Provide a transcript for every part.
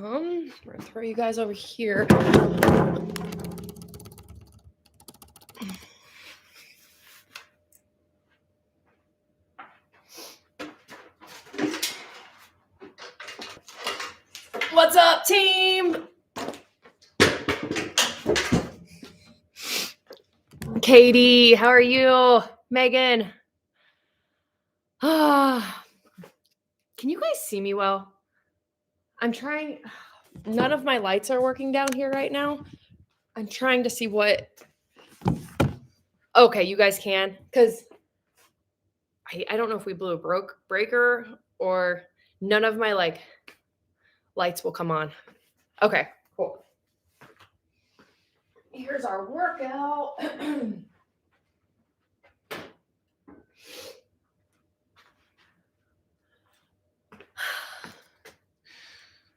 We're gonna throw you guys over here. What's up, team? Katie, how are you? Megan. Can you guys see me well? I'm trying. None of my lights are working down here right now. I'm trying to see what. Okay, you guys can, because I don't know if we blew a breaker or none of my lights will come on. Okay, cool. Here's our workout.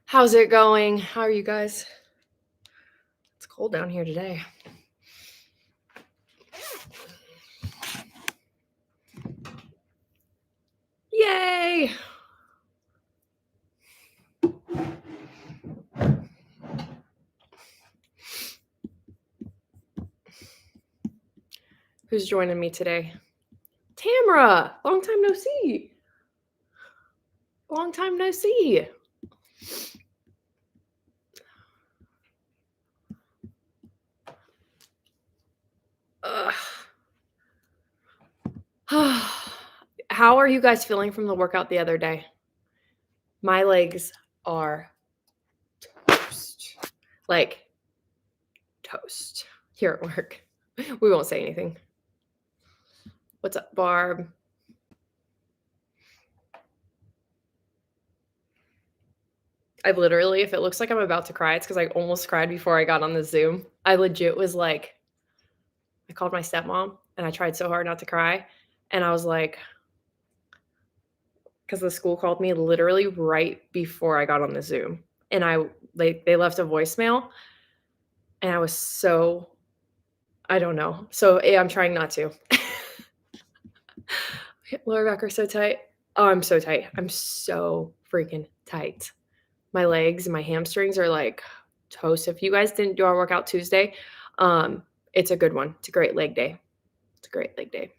How's it going? How are you guys? It's cold down here today. Yay! Who's joining me today? Tamara! Long time no see. Long time no see. How are you guys feeling from the workout the other day? My legs are toast. Like toast. Here at work. We won't say anything. What's up, Barb? I literally, if it looks like I'm about to cry, it's because I almost cried before I got on the Zoom. I legit was like, I called my stepmom and I tried so hard not to cry. And I was like, because the school called me literally right before I got on the Zoom. And they left a voicemail. And I was so, I don't know. So I'm trying not to. Lower back are so tight. Oh, I'm so tight. I'm so freaking tight. My legs and my hamstrings are like toast. If you guys didn't do our workout Tuesday, it's a good one. It's a great leg day. It's a great leg day.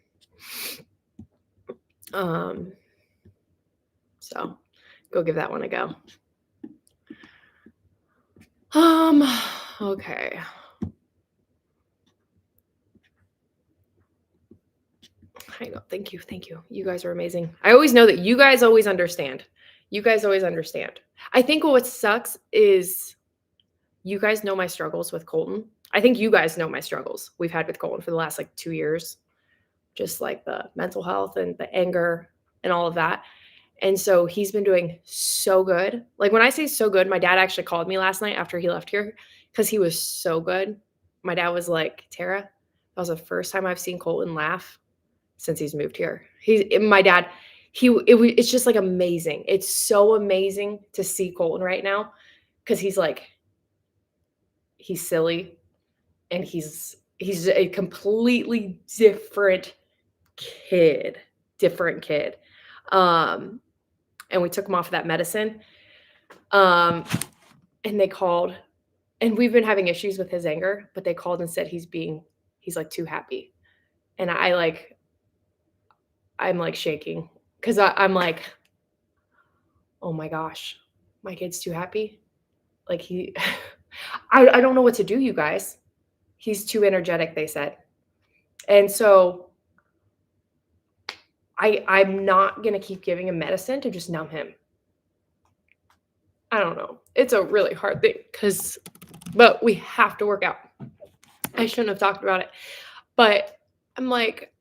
So go give that one a go. Okay. I know. Thank you. You guys are amazing. I always know that you guys always understand. You guys always understand. I think what sucks is you guys know my struggles with Colton. I think you guys know my struggles we've had with Colton for the last 2 years. Just like the mental health and the anger and all of that. And so he's been doing so good. Like when I say so good, my dad actually called me last night after he left here because he was so good. My dad was like, Tara, that was the first time I've seen Colton laugh since he's moved here. It's just like amazing. It's so amazing to see Colton right now because he's silly and he's a completely different kid. And we took him off of that medicine. And they called, and we've been having issues with his anger, but they called and said he's like too happy. And I'm like shaking because I'm like, oh my gosh, my kid's too happy. Like I don't know what to do, you guys. He's too energetic, they said. And so I'm not going to keep giving him medicine to just numb him. I don't know. It's a really hard thing but we have to work out. I shouldn't have talked about it, but I'm like,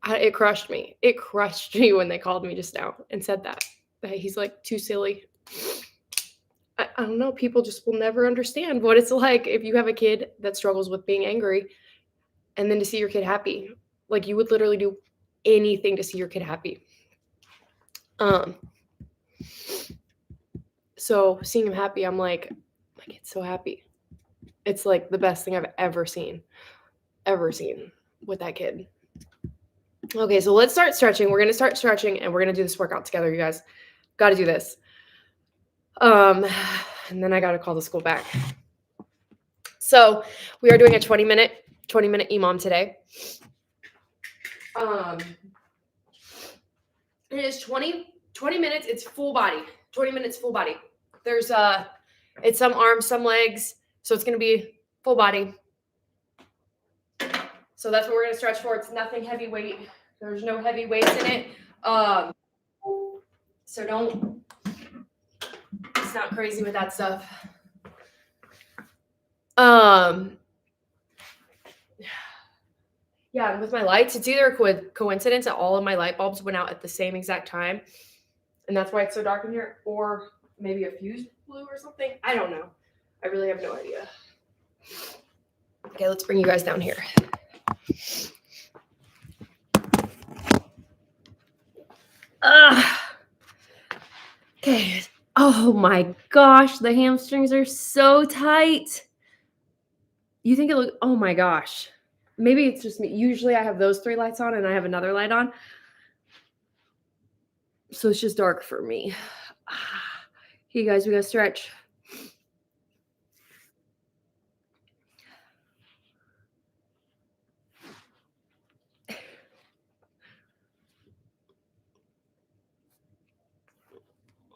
it crushed me. It crushed me when they called me just now and said that he's like too silly. I don't know. People just will never understand what it's like if you have a kid that struggles with being angry and then to see your kid happy. Like you would literally do anything to see your kid happy. So seeing him happy, I'm like, my kid's so happy. It's like the best thing I've ever seen with that kid. Okay, so let's start stretching. We're going to start stretching and we're going to do this workout together, you guys. Got to do this. And then I got to call the school back. So we are doing a 20-minute EMOM today. It is 20 minutes. It's full body. 20 minutes full body. There's it's some arms, some legs. So it's going to be full body. So that's what we're going to stretch for. It's nothing heavy weight. There's no heavy weights in it. So don't, it's not crazy with that stuff. Yeah, with my lights, it's either a coincidence that all of my light bulbs went out at the same exact time, and that's why it's so dark in here, or maybe a fuse blew or something. I don't know. I really have no idea. Okay, let's bring you guys down here. Okay. Oh my gosh, the hamstrings are so tight. You think it look, oh my gosh. Maybe it's just me. Usually I have those 3 lights on and I have another light on. So it's just dark for me. Hey guys, we gotta stretch.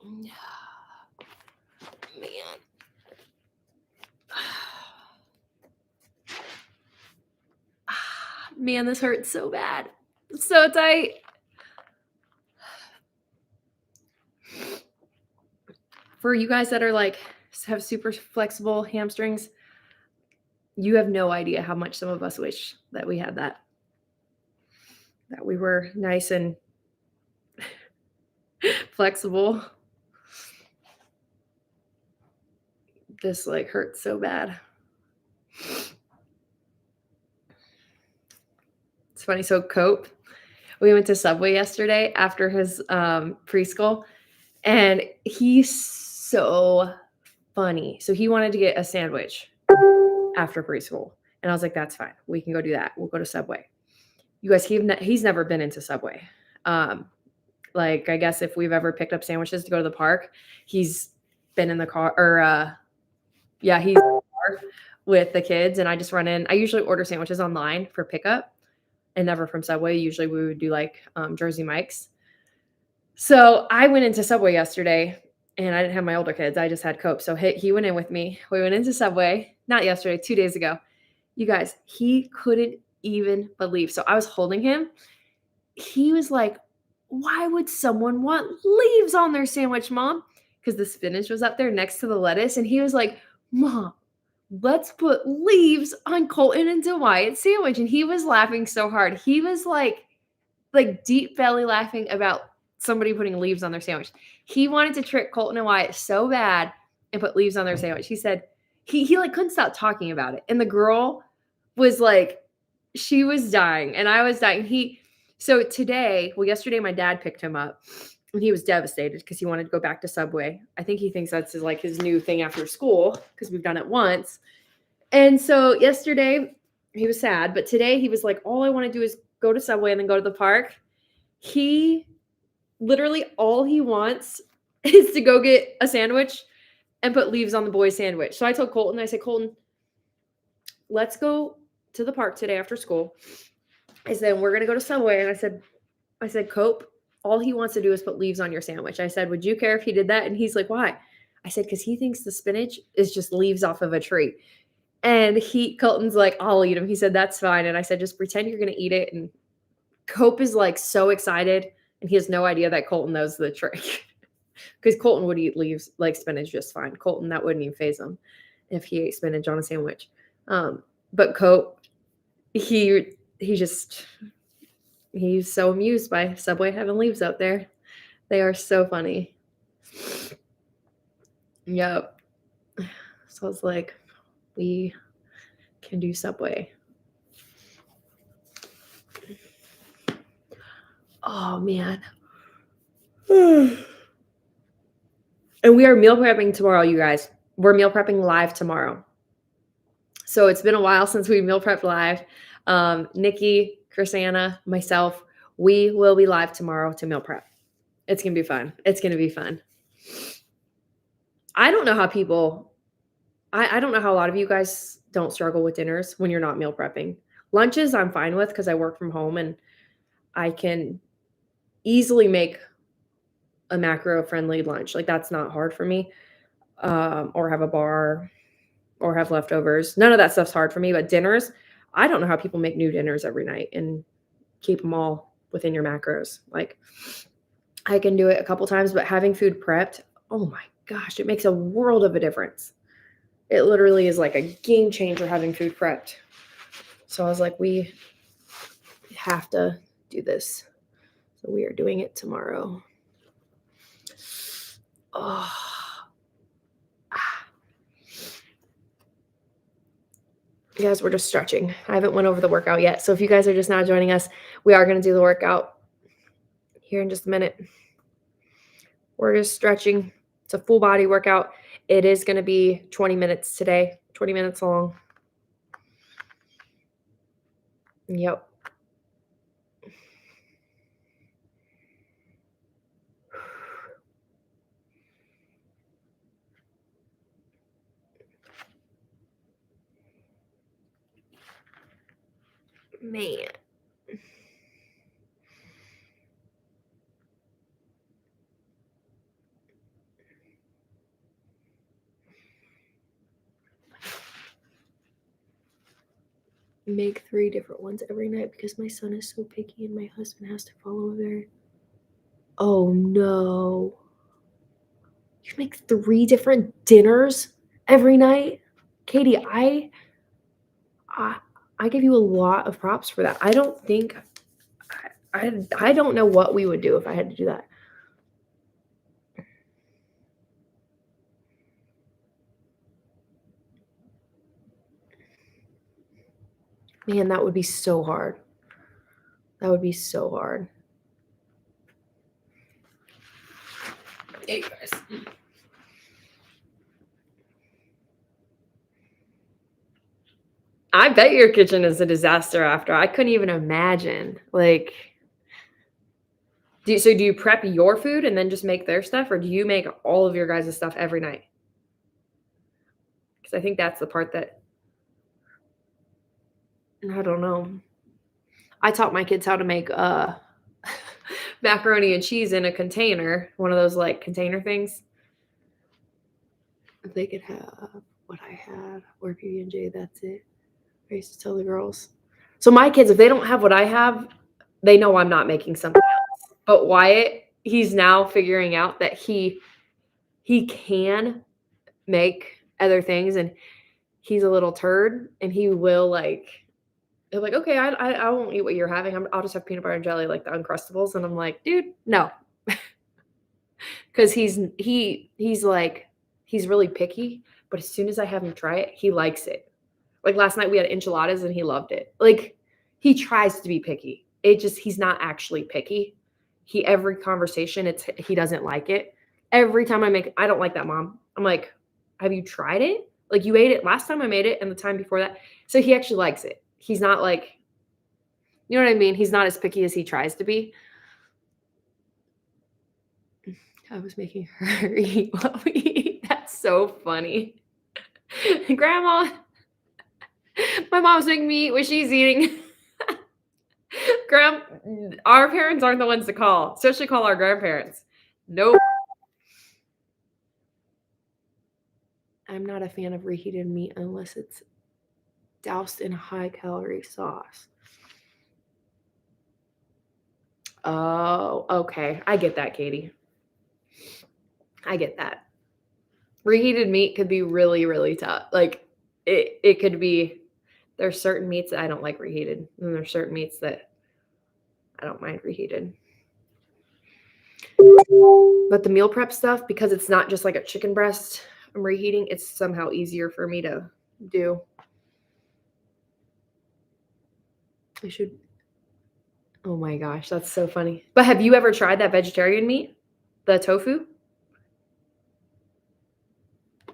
Man. Man, this hurts so bad. It's so tight. For you guys that are like, have super flexible hamstrings, you have no idea how much some of us wish that we had that. That we were nice and flexible. This like hurts so bad. It's funny. So Cope, we went to Subway yesterday after his preschool, and he's so funny. So he wanted to get a sandwich after preschool, and I was like, "That's fine. We can go do that. We'll go to Subway." You guys, he's never been into Subway. Like I guess if we've ever picked up sandwiches to go to the park, he's been in the car, or yeah, he's in the car with the kids, and I just run in. I usually order sandwiches online for pickup and never from Subway. Usually we would do like Jersey Mike's. So I went into Subway yesterday, and I didn't have my older kids. I just had Cope. So he went in with me. We went into Subway, not yesterday, 2 days ago. You guys, he couldn't even believe. So I was holding him. He was like, "Why would someone want leaves on their sandwich, Mom?" Because the spinach was up there next to the lettuce. And he was like, "Mom, let's put leaves on Colton and Wyatt's sandwich." And he was laughing so hard. He was like deep belly laughing about somebody putting leaves on their sandwich. He wanted to trick Colton and Wyatt so bad and put leaves on their sandwich. He said he like couldn't stop talking about it. And the girl was like, she was dying and I was dying. So today, well, yesterday my dad picked him up and he was devastated because he wanted to go back to Subway. I think he thinks that's like his new thing after school because we've done it once. And so yesterday he was sad, but today he was like, all I want to do is go to Subway and then go to the park. He literally all he wants is to go get a sandwich and put leaves on the boys' sandwich. So I told Colton, I said, "Colton, let's go to the park today after school." I said, "We're going to go to Subway." And I said, "Cope, all he wants to do is put leaves on your sandwich." I said, "Would you care if he did that?" And he's like, "Why?" I said, "Because he thinks the spinach is just leaves off of a tree." And Colton's like, "I'll eat them." He said, "That's fine." And I said, "Just pretend you're going to eat it." And Cope is like so excited. And he has no idea that Colton knows the trick. Because Colton would eat leaves like spinach just fine. Colton, that wouldn't even faze him if he ate spinach on a sandwich. But Cope, he's so amused by Subway having leaves out there. They are so funny. Yep. So I was like, we can do Subway. Oh, man. And we are meal prepping tomorrow, you guys. We're meal prepping live tomorrow. So it's been a while since we meal prepped live. Nikki, Chrisanna, myself, we will be live tomorrow to meal prep. It's going to be fun. It's going to be fun. I don't know how people, I don't know how a lot of you guys don't struggle with dinners when you're not meal prepping. Lunches, I'm fine with because I work from home and I can easily make a macro friendly lunch. Like that's not hard for me. Or have a bar or have leftovers. None of that stuff's hard for me, but dinners, I don't know how people make new dinners every night and keep them all within your macros. Like I can do it a couple times, but having food prepped, oh my gosh, it makes a world of a difference. It literally is like a game changer having food prepped. So I was like, we have to do this. So we are doing it tomorrow. Oh. You guys, we're just stretching. I haven't went over the workout yet. So if you guys are just now joining us, we are going to do the workout here in just a minute. We're just stretching. It's a full body workout. It is going to be 20 minutes today, 20 minutes long. Yep. Man. Make 3 different ones every night because my son is so picky and my husband has to follow their. Oh no. You make 3 different dinners every night? Katie, I give you a lot of props for that. I don't think I don't know what we would do if I had to do that. Man, that would be so hard. That would be so hard. Hey, guys. I bet your kitchen is a disaster after. I couldn't even imagine. Like, do you prep your food and then just make their stuff, or do you make all of your guys' stuff every night? Because I think that's the part that I don't know. I taught my kids how to make macaroni and cheese in a container, one of those like container things. If they could have what I had or PB&J, that's it. I used to tell the girls. So my kids, if they don't have what I have, they know I'm not making something else. But Wyatt, he's now figuring out that he can make other things, and he's a little turd, and he will they're like, okay, I won't eat what you're having. I'll just have peanut butter and jelly, like the Uncrustables. And I'm like, dude, no, because he's really picky. But as soon as I have him try it, he likes it. Like last night we had enchiladas and he loved it. Like he tries to be picky. He's not actually picky. Every conversation, he doesn't like it. Every time I don't like that, Mom. I'm like, have you tried it? Like you ate it last time I made it and the time before that. So he actually likes it. He's not like, you know what I mean? He's not as picky as he tries to be. I was making her eat what we eat. That's so funny. Grandma, my mom's making me eat what she's eating. Our parents aren't the ones to call, especially call our grandparents. Nope. I'm not a fan of reheated meat unless it's doused in a high-calorie sauce. Oh, okay. I get that, Katie. I get that. Reheated meat could be really, really tough. Like it could be, there's certain meats that I don't like reheated, and there's certain meats that I don't mind reheated. But the meal prep stuff, because it's not just like a chicken breast I'm reheating, it's somehow easier for me to do. I should. Oh my gosh, that's so funny. But have you ever tried that vegetarian meat? The tofu?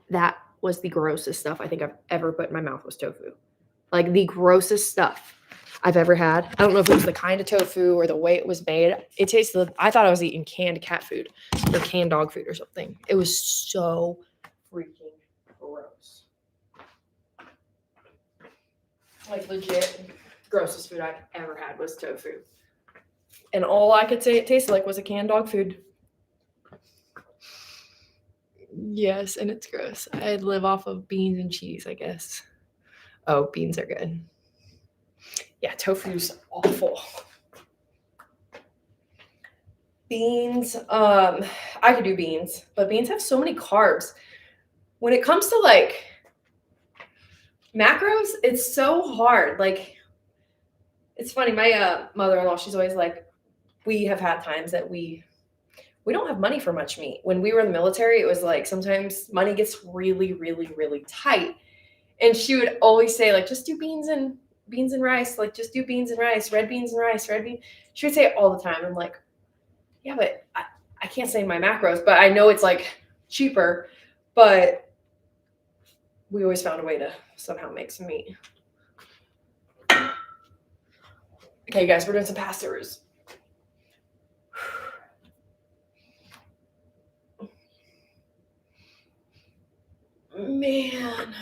That was the grossest stuff I think I've ever put in my mouth was tofu. Like the grossest stuff I've ever had. I don't know if it was the kind of tofu or the way it was made. It tasted, I thought I was eating canned cat food or canned dog food or something. It was so freaking gross. Like legit grossest food I've ever had was tofu. And all I could say it tasted like was a canned dog food. Yes, and it's gross. I'd live off of beans and cheese, I guess. Oh, beans are good. Yeah, tofu's awful. Beans, I could do beans, but beans have so many carbs. When it comes to like macros, it's so hard. Like, it's funny. My mother-in-law, she's always like, we have had times that we don't have money for much meat. When we were in the military, it was like sometimes money gets really, really, really tight. And she would always say, like, just do beans and rice. Like, just do beans and rice, red beans and rice, red beans. She would say it all the time. I'm like, yeah, but I can't say my macros, but I know it's like cheaper. But we always found a way to somehow make some meat. Okay, guys, we're doing some pasta roux. Man.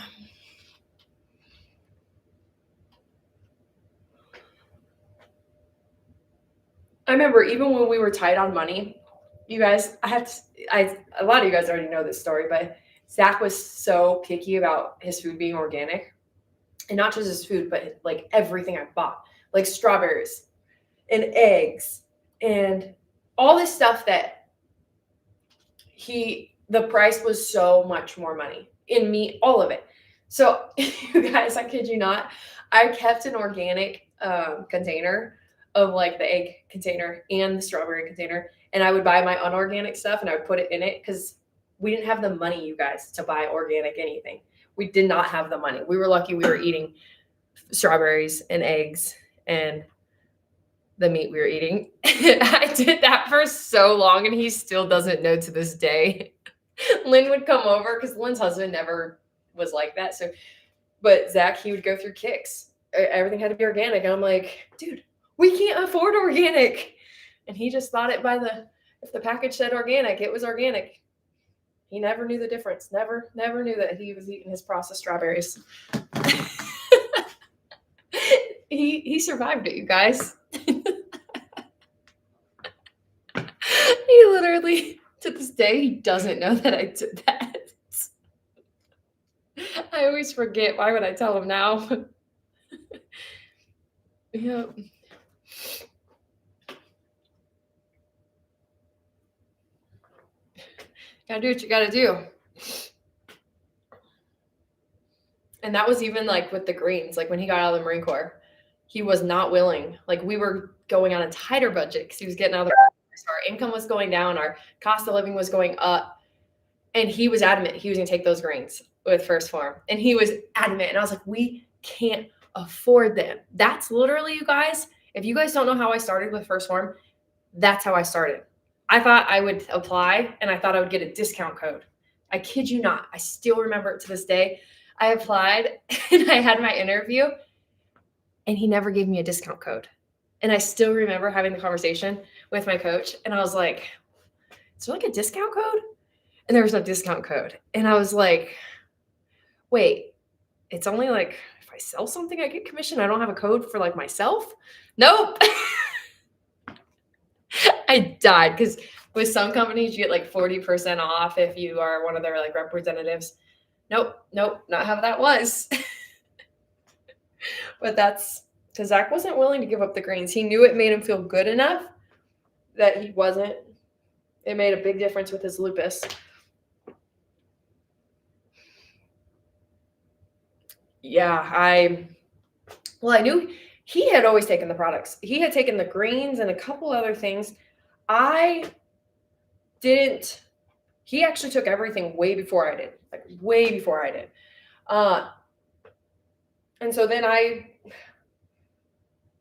I remember even when we were tight on money, you guys, a lot of you guys already know this story, but Zach was so picky about his food being organic. And not just his food, but like everything I bought, like strawberries and eggs and all this stuff that the price was so much more money in meat, all of it. So you guys, I kid you not, I kept an organic container of like the egg container and the strawberry container. And I would buy my unorganic stuff and I would put it in it because we didn't have the money, you guys, to buy organic anything. We did not have the money. We were lucky we were eating strawberries and eggs and the meat we were eating. I did that for so long and he still doesn't know to this day. Lynn would come over because Lynn's husband never was like that. So, but Zach, he would go through kicks. Everything had to be organic. And I'm like, dude, we can't afford organic. And he just thought if the package said organic, it was organic. He never knew the difference. Never knew that he was eating his processed strawberries. He survived it, you guys. He literally, to this day, he doesn't know that I did that. I always forget. Why would I tell him now? Yeah. Gotta do what you gotta do. And that was even like with the greens, like when he got out of the Marine Corps, he was not willing. Like we were going on a tighter budget because he was getting out of the our income was going down, our cost of living was going up. And he was adamant he was gonna take those greens with First Farm. And he was adamant. And I was like, we can't afford them. That's literally, you guys, if you guys don't know how I started with First Farm, that's how I started. I thought I would apply and I thought I would get a discount code. I kid you not. I still remember it to this day. I applied and I had my interview and he never gave me a discount code. And I still remember having the conversation with my coach and I was like, is there like a discount code? And there was no discount code. And I was like, wait, it's only like if I sell something, I get commission. I don't have a code for like myself. Nope. I died because with some companies, you get like 40% off if you are one of their like representatives. Nope, not how that was. But that's because Zach wasn't willing to give up the greens. He knew it made him feel good enough that he wasn't. It made a big difference with his lupus. Yeah, I knew he had always taken the products. He had taken the greens and a couple other things. I didn't. He actually took everything way before I did, like way before I did. And so then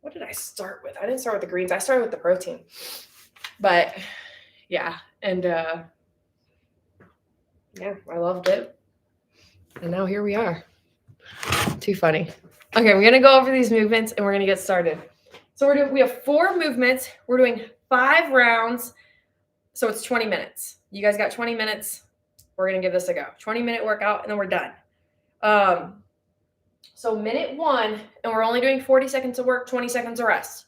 what did I start with? I didn't start with the greens. I started with the protein. But yeah, and yeah, I loved it. And now here we are. Too funny. Okay, we're going to go over these movements and we're going to get started. So we have 4 movements. We're doing 5 rounds. So it's 20 minutes. You guys got 20 minutes. we're going to give this a go. 20-minute workout, and then we're done. So minute 1, and we're only doing 40 seconds of work, 20 seconds of rest.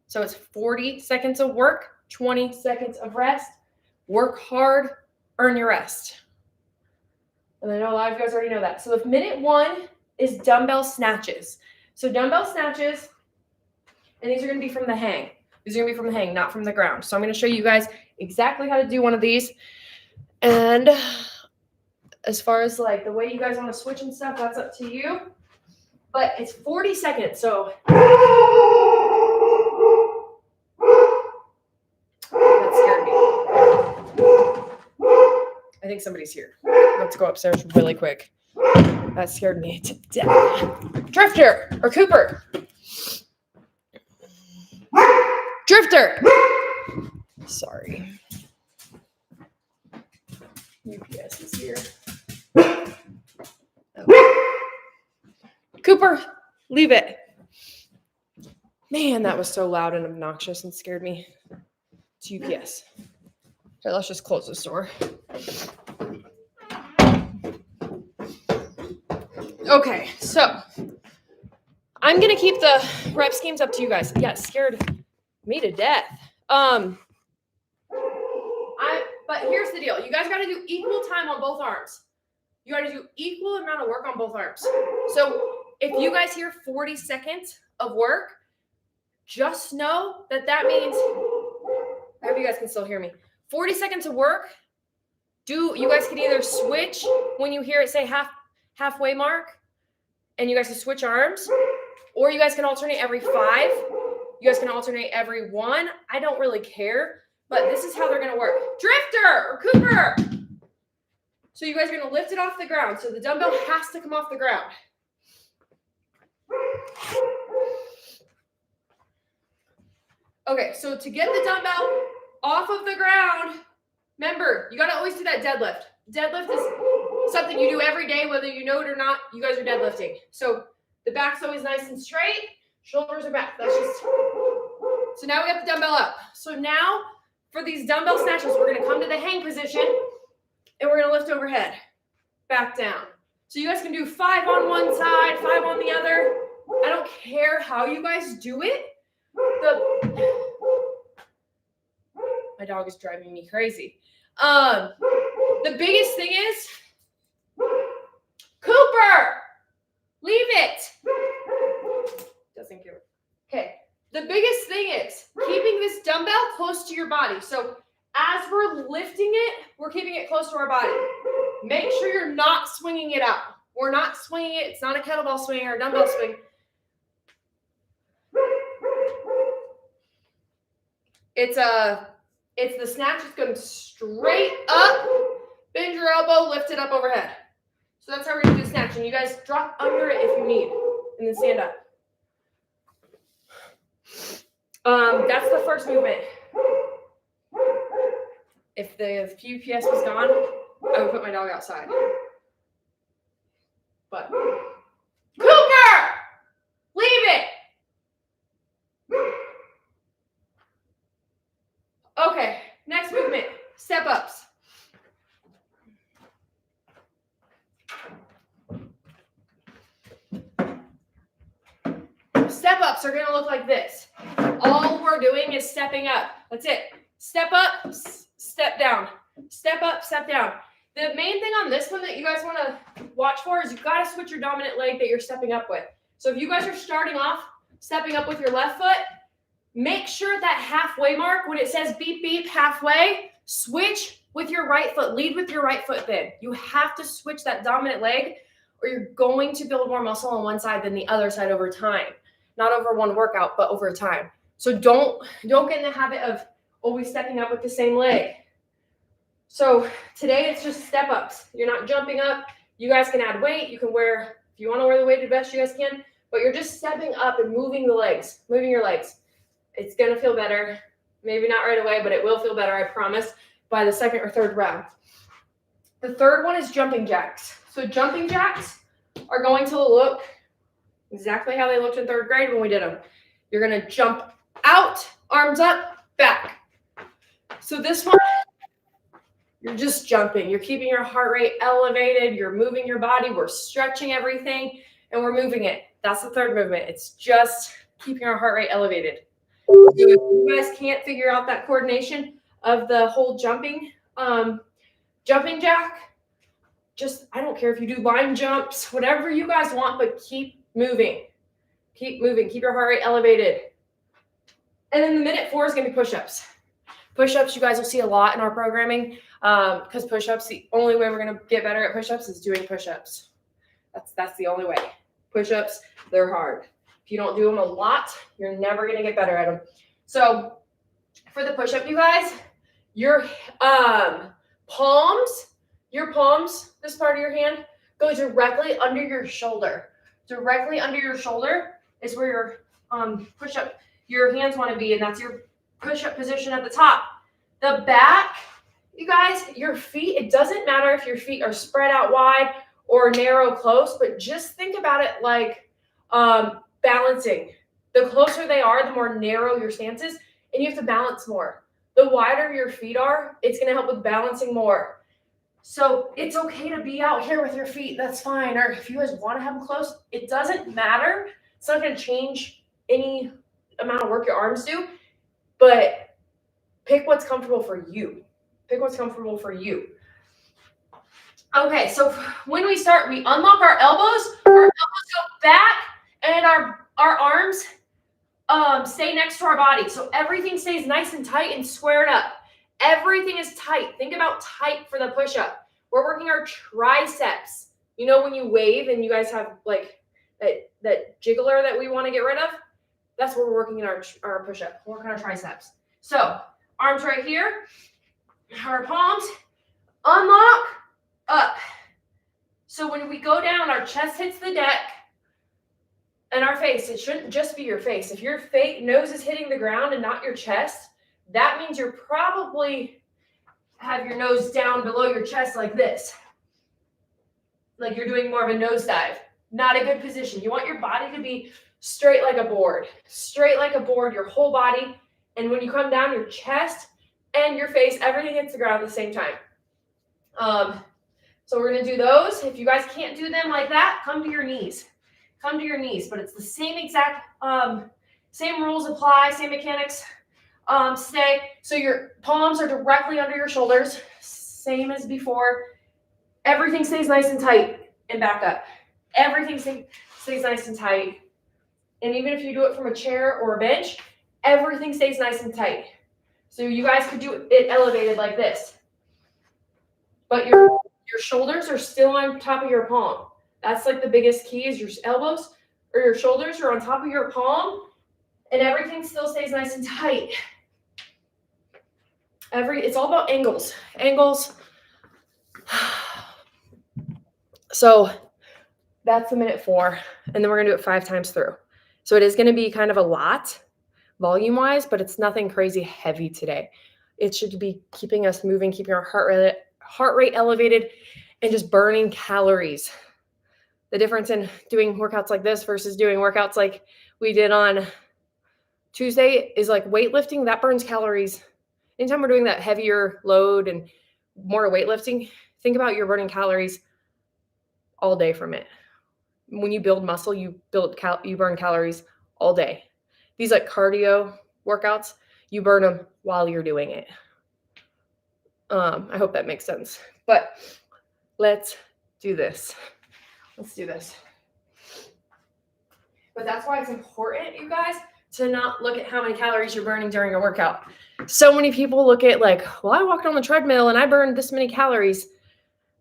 So it's 40 seconds of work, 20 seconds of rest. Work hard, earn your rest. And I know a lot of you guys already know that. So if minute 1 is dumbbell snatches. So dumbbell snatches, and these are going to be from the hang. These are going to be from the hang, not from the ground. So I'm going to show you guys exactly how to do one of these. And as far as like the way you guys want to switch and stuff, that's up to you. But it's 40 seconds, so that scared me. I think somebody's here. Let's go upstairs really quick. That scared me to death. Drifter or Cooper. Drifter. Sorry. UPS is here. Okay. Cooper, leave it. Man, that was so loud and obnoxious and scared me. It's UPS. Okay, let's just close this door. Okay, so I'm going to keep the rep schemes up to you guys. Yeah, it scared me to death. But here's the deal. You guys got to do equal time on both arms. You got to do equal amount of work on both arms. So if you guys hear 40 seconds of work, just know that that means, I hope you guys can still hear me. 40 seconds of work. You guys can either switch when you hear it say halfway mark, and you guys can switch arms, or you guys can alternate every 5. You guys can alternate every 1. I don't really care, but this is how they're going to work. Drifter or Cooper. So you guys are going to lift it off the ground. So the dumbbell has to come off the ground. Okay, so to get the dumbbell off of the ground, remember, you got to always do that deadlift. Deadlift is something you do every day, whether you know it or not, you guys are deadlifting. So the back's always nice and straight, shoulders are back. That's just, so now we got the dumbbell up. So now for these dumbbell snatches, we're going to come to the hang position and we're going to lift overhead, back down. So you guys can do 5 on one side, 5 on the other. I don't care how you guys do it. My dog is driving me crazy. The biggest thing is, Cooper, leave it. Doesn't give it. Okay. The biggest thing is keeping this dumbbell close to your body. So as we're lifting it, we're keeping it close to our body. Make sure you're not swinging it out. We're not swinging it. It's not a kettlebell swing or a dumbbell swing. It's the snatch is going straight up, bend your elbow, lift it up overhead. So that's how we're going to do snatch. And you guys drop under it if you need, and then stand up. That's the first movement. If the UPS was gone, I would put my dog outside. But Cooper, leave it. Okay, next movement, step ups. Step ups are going to look like this. All we're doing is stepping up. That's it. Step up, step down. Step up, step down. The main thing on this one that you guys want to watch for is you've got to switch your dominant leg that you're stepping up with. So if you guys are starting off stepping up with your left foot, make sure that halfway mark, when it says beep, beep, halfway, switch with your right foot. Lead with your right foot then. You have to switch that dominant leg or you're going to build more muscle on one side than the other side over time. Not over one workout, but over time. So don't get in the habit of always stepping up with the same leg. So today it's just step ups. You're not jumping up. You guys can add weight. You can wear, if you want to wear the weighted vest, you guys can, but you're just stepping up and moving the legs, moving your legs. It's going to feel better. Maybe not right away, but it will feel better, I promise, by the second or third round. The third one is jumping jacks. So jumping jacks are going to look exactly how they looked in 3rd grade when we did them. You're going to jump out, arms up, back. So this one, You're just jumping. You're keeping your heart rate elevated. You're moving your body. We're stretching everything and we're moving it. That's the third movement. It's just keeping our heart rate elevated. So if you guys can't figure out that coordination of the whole jumping jack, just, I don't care if you do line jumps, whatever you guys want, but keep moving. Keep moving. Keep your heart rate elevated. And then the minute 4 is going to be push-ups. Push-ups, you guys will see a lot in our programming because push-ups, the only way we're going to get better at push-ups is doing push-ups. That's the only way. Push-ups, they're hard. If you don't do them a lot, you're never going to get better at them. So for the push-up, you guys, your palms, this part of your hand, go directly under your shoulder. Directly under your shoulder is where your push-up, your hands want to be, and that's your push-up position at the top. The back, you guys, your feet, it doesn't matter if your feet are spread out wide or narrow close, but just think about it like balancing. The closer they are, the more narrow your stance is, and you have to balance more. The wider your feet are, it's going to help with balancing more. So it's okay to be out here with your feet. That's fine. Or if you guys want to have them close, it doesn't matter. It's not going to change any amount of work your arms do, but pick what's comfortable for you. Pick what's comfortable for you. Okay, so when we start, we unlock our elbows go back, and our arms stay next to our body. So everything stays nice and tight and squared up. Everything is tight. Think about tight for the push-up. We're working our triceps. You know when you wave and you guys have like that jiggler that we want to get rid of? That's what we're working in our push-up. We're working our triceps. So arms right here, our palms, unlock, up. So when we go down, our chest hits the deck and our face. It shouldn't just be your face. If your nose is hitting the ground and not your chest, that means you're probably have your nose down below your chest like this. Like you're doing more of a nosedive. Not a good position. You want your body to be straight like a board. Straight like a board, your whole body. And when you come down, your chest and your face, everything hits the ground at the same time. So we're going to do those. If you guys can't do them like that, come to your knees. Come to your knees. But it's the same exact, same rules apply, same mechanics. Stay. So your palms are directly under your shoulders. Same as before. Everything stays nice and tight and back up. Everything stays nice and tight. And even if you do it from a chair or a bench, everything stays nice and tight. So you guys could do it elevated like this. But your shoulders are still on top of your palm. That's like the biggest key is your elbows or your shoulders are on top of your palm and everything still stays nice and tight. It's all about angles. Angles. So that's the minute 4. And then we're going to do it 5 times through. So it is going to be kind of a lot volume-wise, but it's nothing crazy heavy today. It should be keeping us moving, keeping our heart rate elevated, and just burning calories. The difference in doing workouts like this versus doing workouts like we did on Tuesday is like weightlifting, that burns calories. Anytime we're doing that heavier load and more weightlifting, think about you're burning calories all day from it. When you build muscle, you burn calories all day. These like cardio workouts, you burn them while you're doing it. I hope that makes sense. But let's do this. Let's do this. But that's why it's important, you guys, to not look at how many calories you're burning during a workout. So many people look at like, well, I walked on the treadmill and I burned this many calories.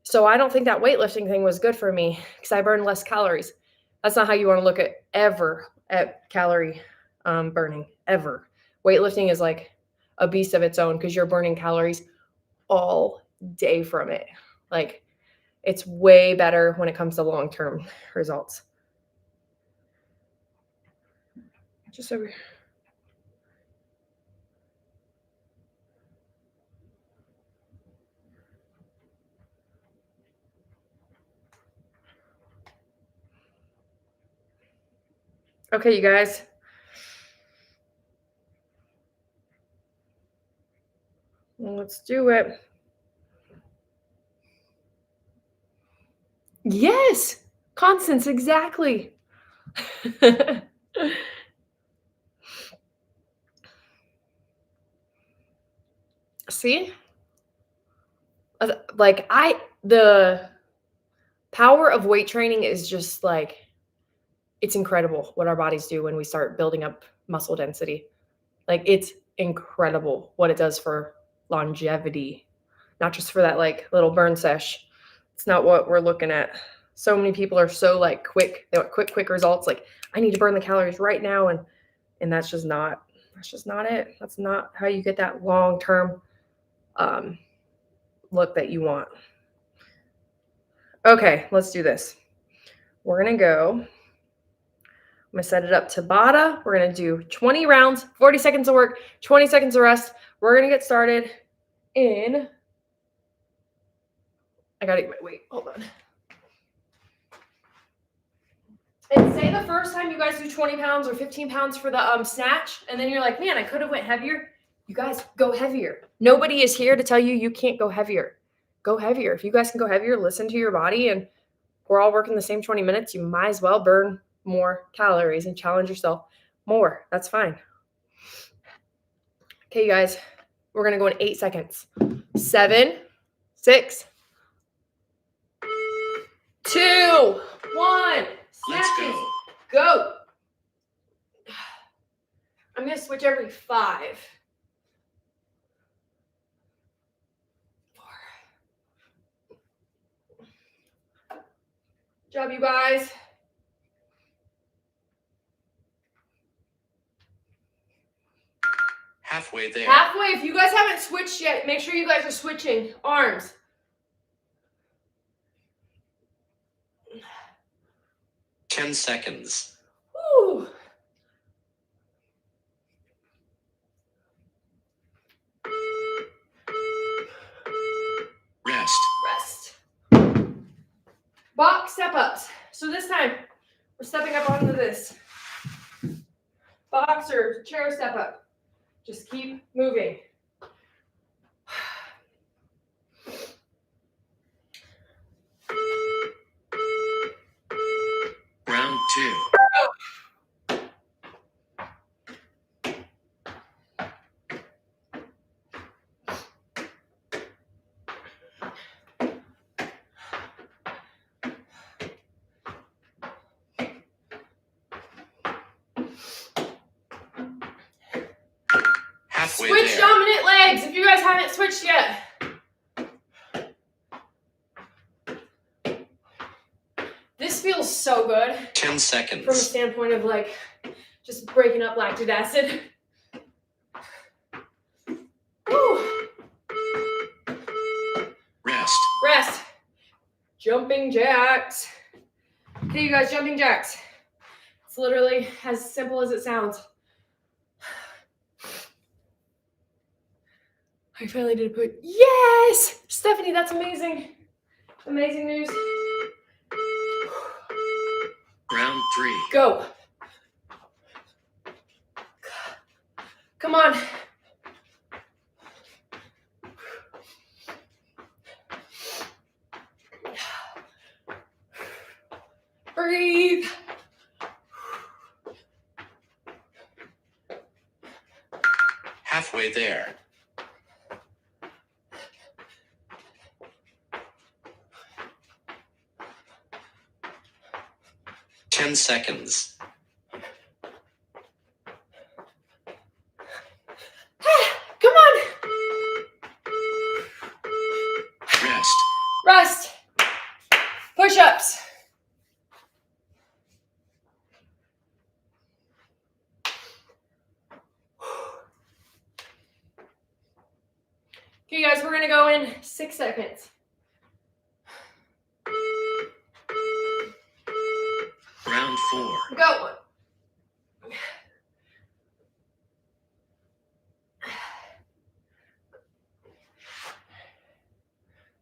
So I don't think that weightlifting thing was good for me because I burned less calories. That's not how you want to look at calorie burning, ever. Weightlifting is like a beast of its own because you're burning calories all day from it. Like it's way better when it comes to long-term results. Just over here. Okay, you guys. Let's do it. Yes. Constance, exactly. See? Like the power of weight training is just like it's incredible what our bodies do when we start building up muscle density. Like it's incredible what it does for longevity, not just for that like little burn sesh. It's not what we're looking at. So many people are so like quick. They want quick results. Like I need to burn the calories right now, and that's just not it. That's not how you get that long term look that you want. Okay, let's do this. We're gonna go. I'm gonna set it up Tabata. We're gonna do 20 rounds, 40 seconds of work, 20 seconds of rest. We're gonna get started in. I gotta get my weight. Hold on. And say the first time you guys do 20 pounds or 15 pounds for the snatch, and then you're like, man, I could have went heavier. You guys go heavier. Nobody is here to tell you you can't go heavier. Go heavier. If you guys can go heavier, listen to your body, and we're all working the same 20 minutes. You might as well burn more calories and challenge yourself more. That's fine. Okay, you guys, we're going to go in 8 seconds. 7, 6, 2, 1. Snatches. Go. I'm going to switch every 5. 4. Good job, you guys. Halfway there. Halfway. If you guys haven't switched yet, make sure you guys are switching arms. Ten seconds. Woo. Rest. Box step ups. So this time, we're stepping up onto this. Box or chair step up. Just keep moving. Round 2. Halfway Switch there. dominant legs if you guys haven't switched yet. This feels so good 10 seconds. from a standpoint of like just breaking up lactic acid. Woo. Rest. Jumping jacks. Okay, you guys, jumping jacks. It's literally as simple as it sounds. I finally did put, yes! Stephanie, that's amazing. Amazing news. Round 3. Go. Come on. Breathe. Halfway there. Ten seconds. Come on. Rest. Push-ups. Okay, guys, we're going to go in 6 seconds. Round 4. Go.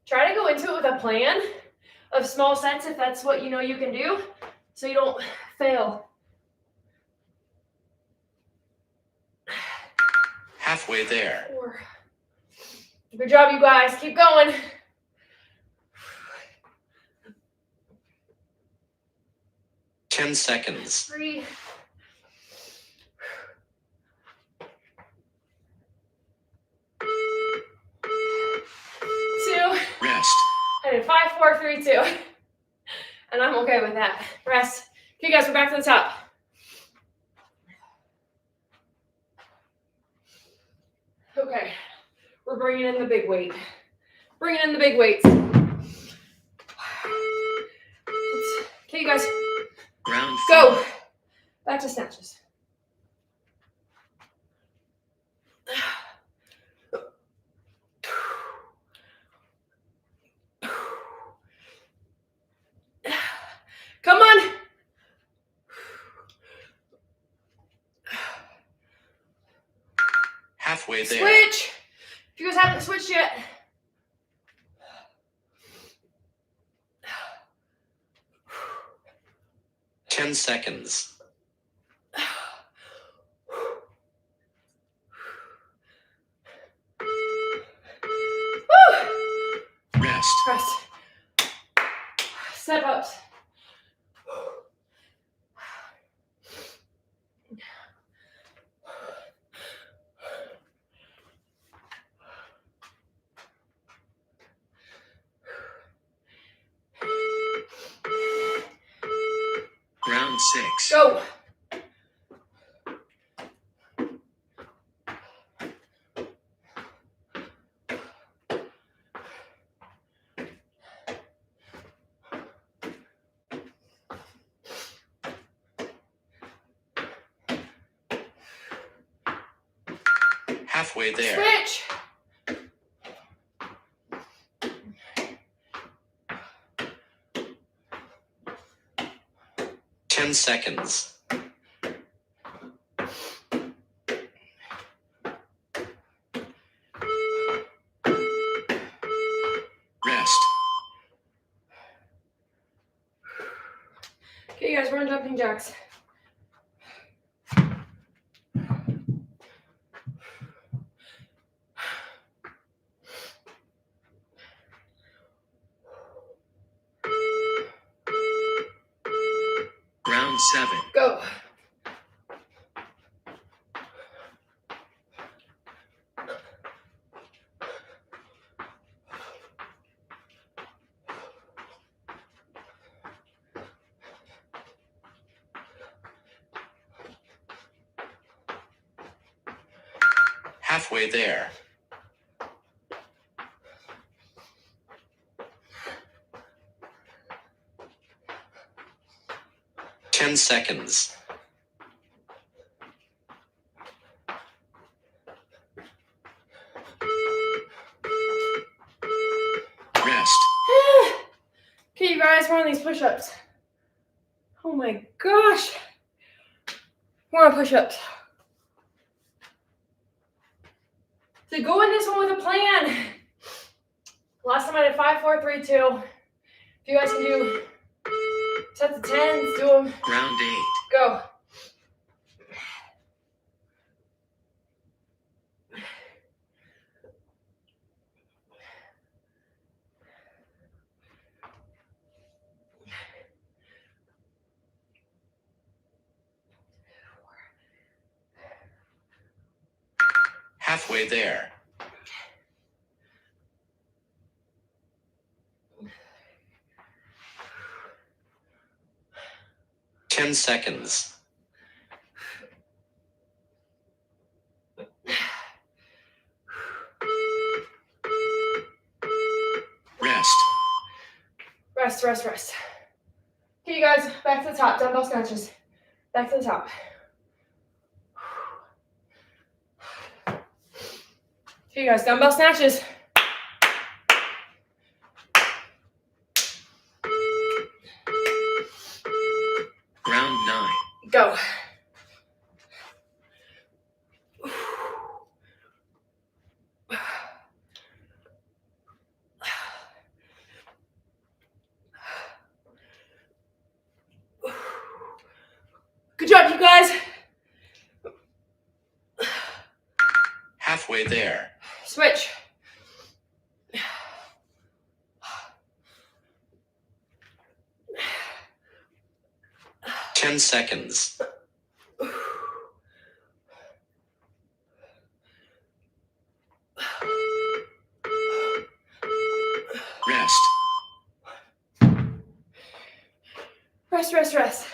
Try to go into it with a plan of small sets if that's what you know you can do, so you don't fail. Halfway there. 4. Good job, you guys. Keep going. 10 seconds. Breathe. 2. Rest. I did 5, 4, 3, 2. And I'm okay with that. Rest. Okay, guys, we're back to the top. Okay, we're bringing in the big weight. Bringing in the big weights. Okay, you guys, Round 4. go. Back to snatches. Come on. Halfway there. Switch. If you guys haven't switched yet. Ten seconds. Woo! Rest. Rest. Step ups. Round 6. Go. Halfway there. Switch. Ten seconds. Rest. Okay, guys, we're on jumping jacks. Round 7. Go. Halfway there. Ten seconds. Rest. Okay, you guys, we're on these push-ups. Oh my gosh. We're on push-ups. So go in this one with a plan. Last time I did 5, 4, 3, 2. If you guys can do sets of 10s, do them. Round 8. Go. Halfway there. Ten seconds. Rest. Rest, rest, rest. Okay, you guys, back to the top. Dumbbell snatches. Back to the top. Okay, you guys, dumbbell snatches. Round 9. Go. Good job, you guys. Halfway there. Switch. 10 seconds. Rest. Rest, rest, rest.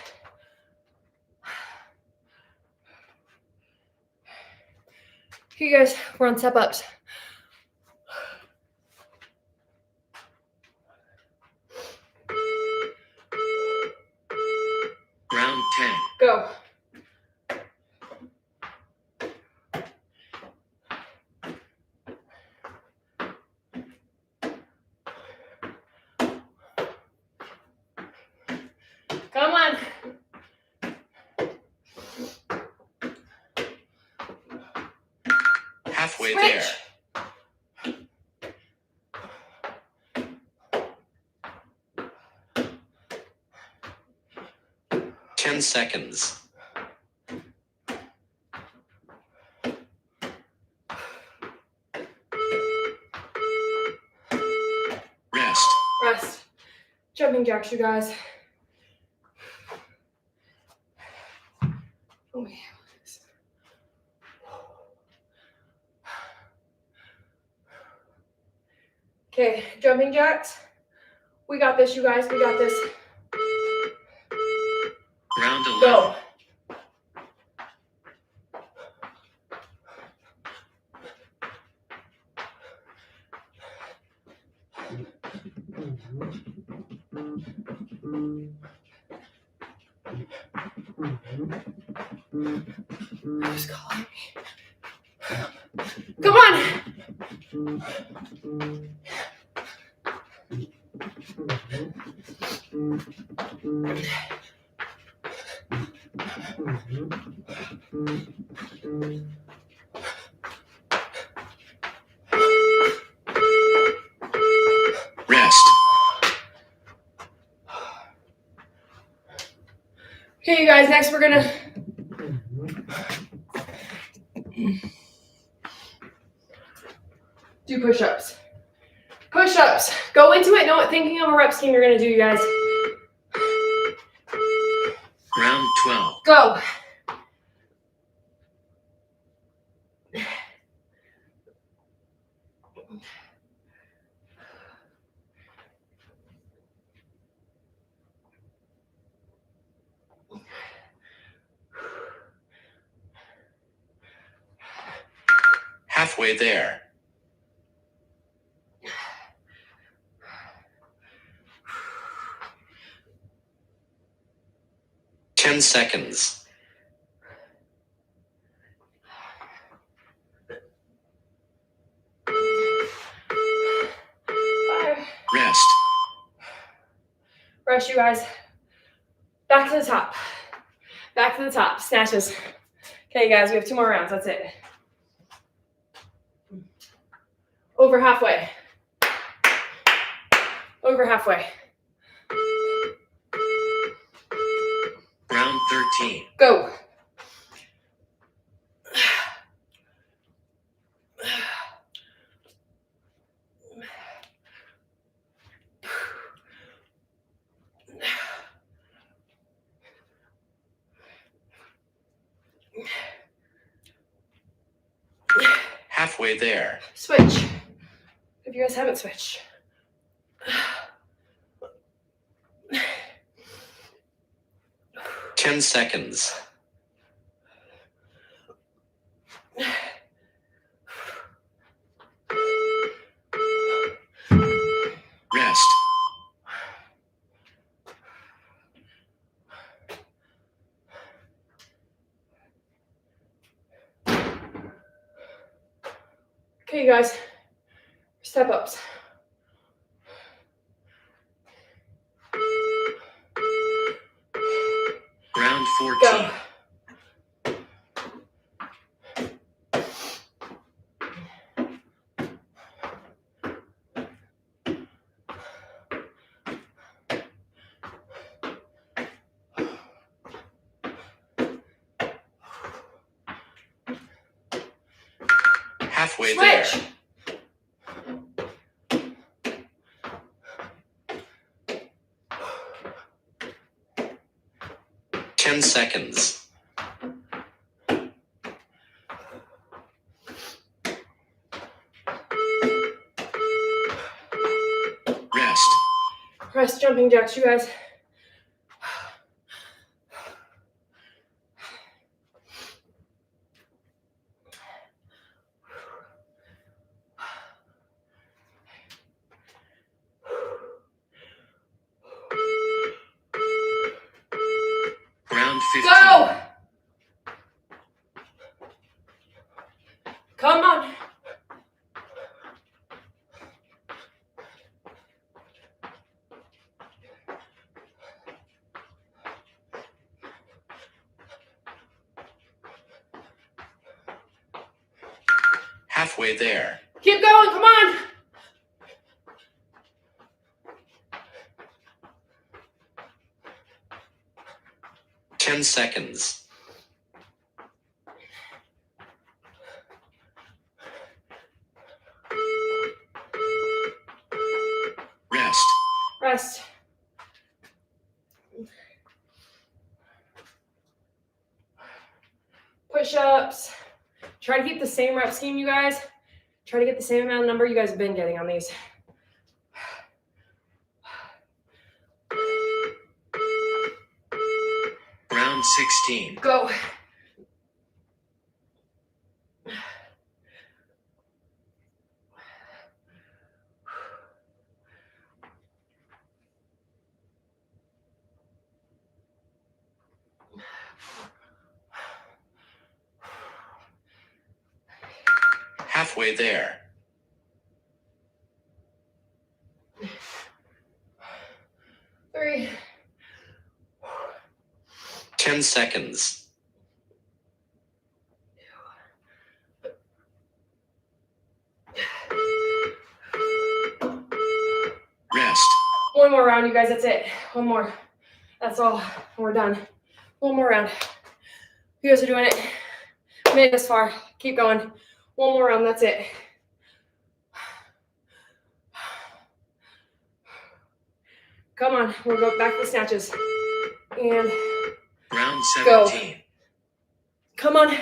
Okay, guys, we're on step ups. Round 10. Go. Come on. Halfway Switch. there. Ten seconds. Rest. Rest. Jumping jacks, you guys. Oh, yeah. Okay, jumping jacks. We got this, you guys. We got this. Round 11. Go. Who's calling me? Come on. Rest. Okay, you guys, next we're gonna do push-ups. Push-ups. Go into it, thinking of a rep scheme you're gonna do, you guys. Round 12. Go. Halfway there. Ten seconds. Rest. Rush, you guys. Back to the top. Back to the top. Snatches. Okay, guys, we have 2 more rounds. That's it. Over halfway. Over halfway. Round 13. Go. Halfway there. Switch. If you guys haven't switched. Ten seconds. Rest. Okay, you guys. Step ups. Round 14. Go. Halfway Switch. there. 10 seconds. Rest. Rest jumping jacks, you guys. Round 15. Go! Come on. Halfway there. Keep going, come on. Ten seconds. Rest. Rest. Push-ups. Try to keep the same rep scheme, you guys. Try to get the same amount of number you guys have been getting on these. Round 16. Go. Halfway there. Three. 10 seconds. Rest. One more round, you guys. That's it. One more. That's all. We're done. One more round. You guys are doing it. Made it this far. Keep going. One more round. That's it. Come on. We'll go back to the snatches. And Round go. 17. Come on.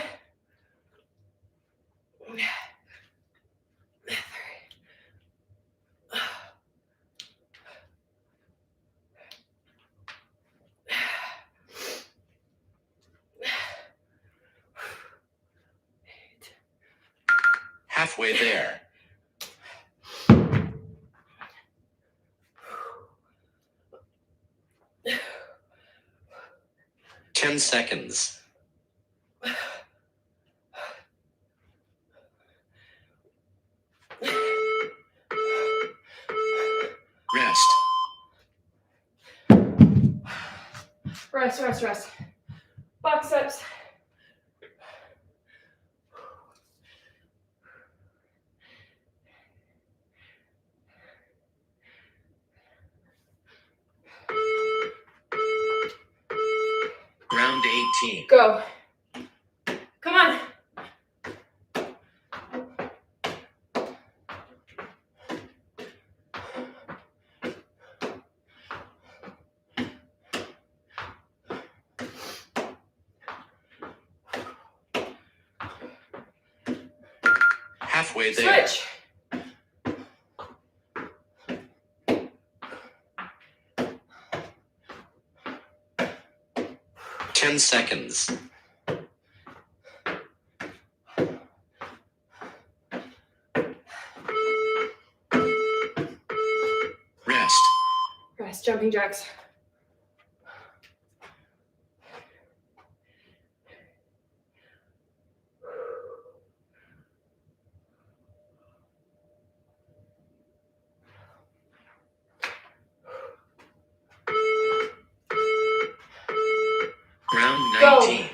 Halfway there. Ten seconds. Rest. Rest, rest, rest. Box ups. Round 18. Go. Come on. Halfway there. Switch. Ten seconds. Rest. Rest, jumping jacks. Round Go. 19.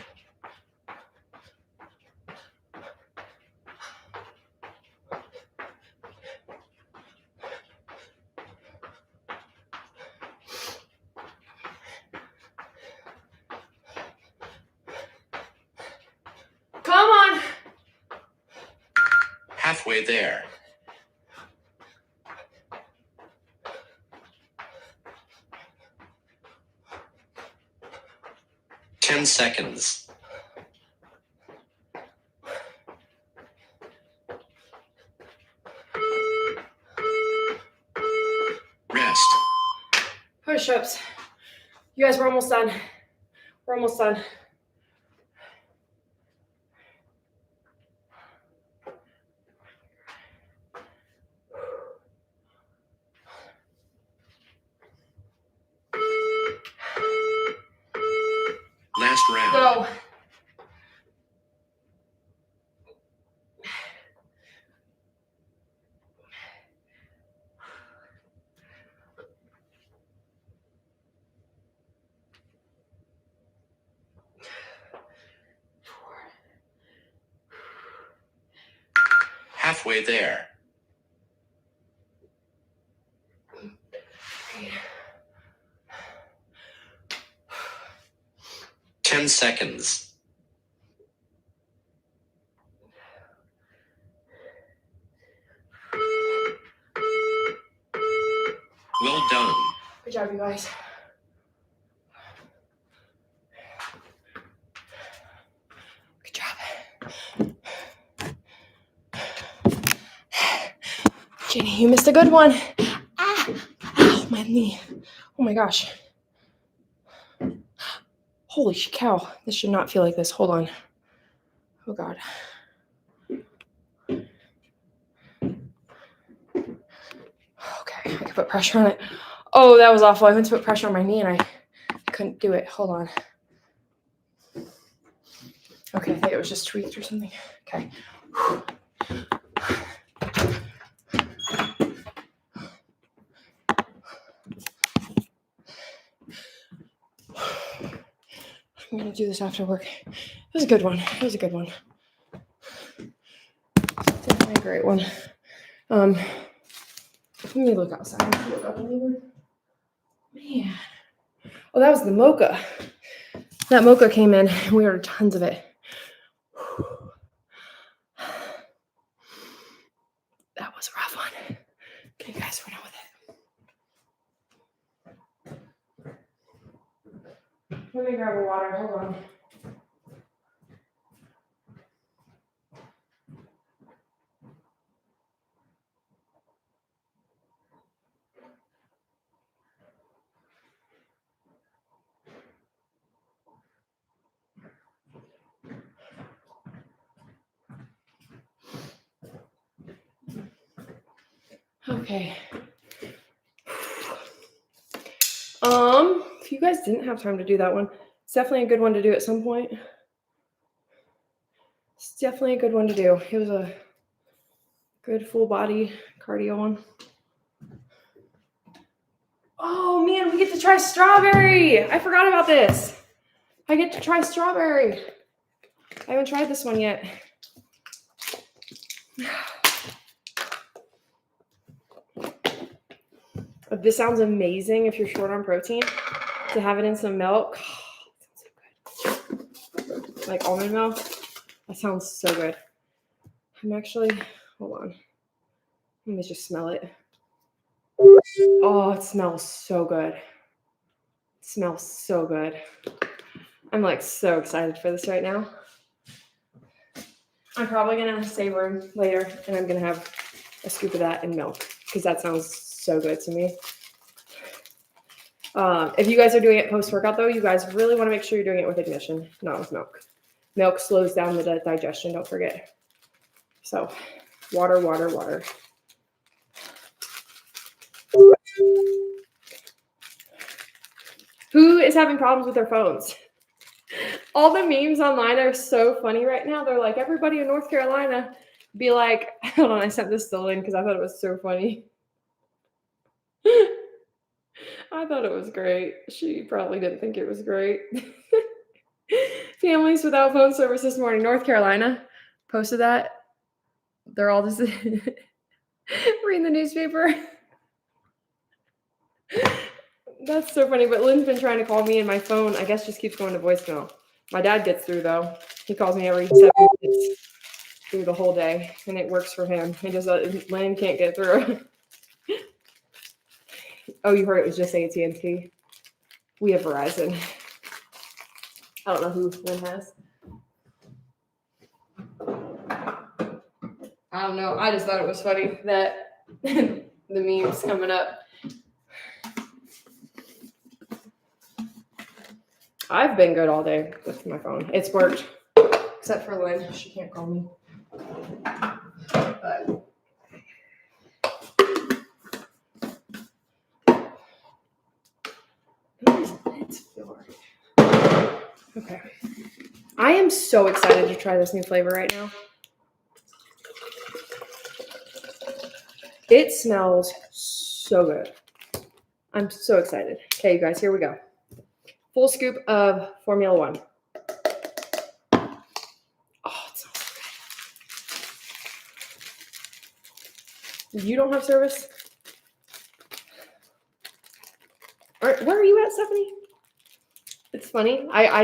Come on. Halfway there. 10 seconds. Rest. Push-ups. You guys, we're almost done. We're almost done. Last round. Go. Halfway there. 10 seconds. Well done. Good job, you guys. Good job. Jenny, you missed a good one. Ah! Ow, my knee. Oh my gosh. Holy cow. This should not feel like this. Hold on. Oh God. Okay, I can put pressure on it. Oh, that was awful. I went to put pressure on my knee and I couldn't do it. Hold on. Okay, I think it was just tweaked or something. Okay. I'm gonna do this after work. It was a good one. It was a good one. Definitely a great one. Let me look outside. Look up a little bit. Man. Oh, that was the mocha. That mocha came in. We ordered tons of it. That was a rough one. Okay, guys, we're done with it. Let me grab a water. Hold on. Okay. If you guys didn't have time to do that one, it's definitely a good one to do at some point. It's definitely a good one to do. It was a good full body cardio one. Oh man, we get to try strawberry. I forgot about this. I get to try strawberry. I haven't tried this one yet. This sounds amazing if you're short on protein. To have it in some milk. Oh, that sounds so good. Like almond milk. That sounds so good. I'm actually, hold on. Let me just smell it. Oh, it smells so good. It smells so good. I'm like so excited for this right now. I'm probably going to save room later and I'm going to have a scoop of that in milk because that sounds so good to me. If you guys are doing it post-workout though, you guys really want to make sure you're doing it with Ignition, not with milk. Milk slows down the digestion, don't forget. So water, water, water. Who is having problems with their phones? All the memes online are so funny right now. They're like, everybody in North Carolina be like, hold on, I sent this still in because I thought it was so funny. I thought it was great. She probably didn't think it was great. Families without phone service this morning. North Carolina posted that. They're all just reading the newspaper. That's so funny. But Lynn's been trying to call me and my phone, I guess, just keeps going to voicemail. My dad gets through, though. He calls me every 7 minutes through the whole day, and it works for him. He just, Lynn can't get through. Oh, you heard it was just AT&T. We have Verizon. I don't know who Lynn has. I don't know. I just thought it was funny that the meme's coming up. I've been good all day with my phone. It's worked. Except for Lynn. She can't call me. But okay. I am so excited to try this new flavor right now. It smells so good. I'm so excited. Okay, you guys, here we go. Full scoop of Formula One. Oh, it smells so good. You don't have service? Where are you at, Stephanie? It's funny. I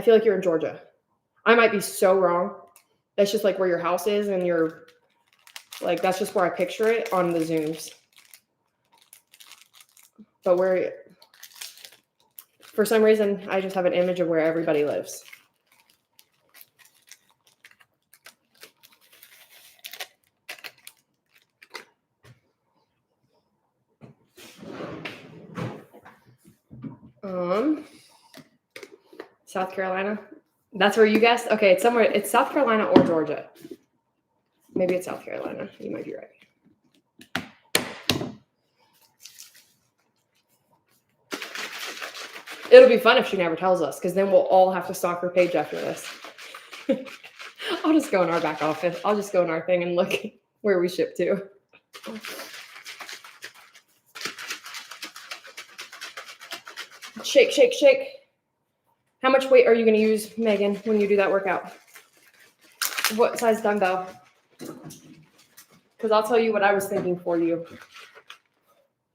feel like you're in Georgia. I might be so wrong. That's just like where your house is, and you're like, that's just where I picture it on the Zooms. But for some reason, I just have an image of where everybody lives. South Carolina. That's where you guessed? Okay, it's somewhere. It's South Carolina or Georgia. Maybe it's South Carolina. You might be right. It'll be fun if she never tells us, because then we'll all have to stalk her page after this. I'll just go in our back office. I'll just go in our thing and look where we ship to. Shake, shake, shake. How much weight are you going to use, Megan, when you do that workout? What size dumbbell? Because I'll tell you what I was thinking for you.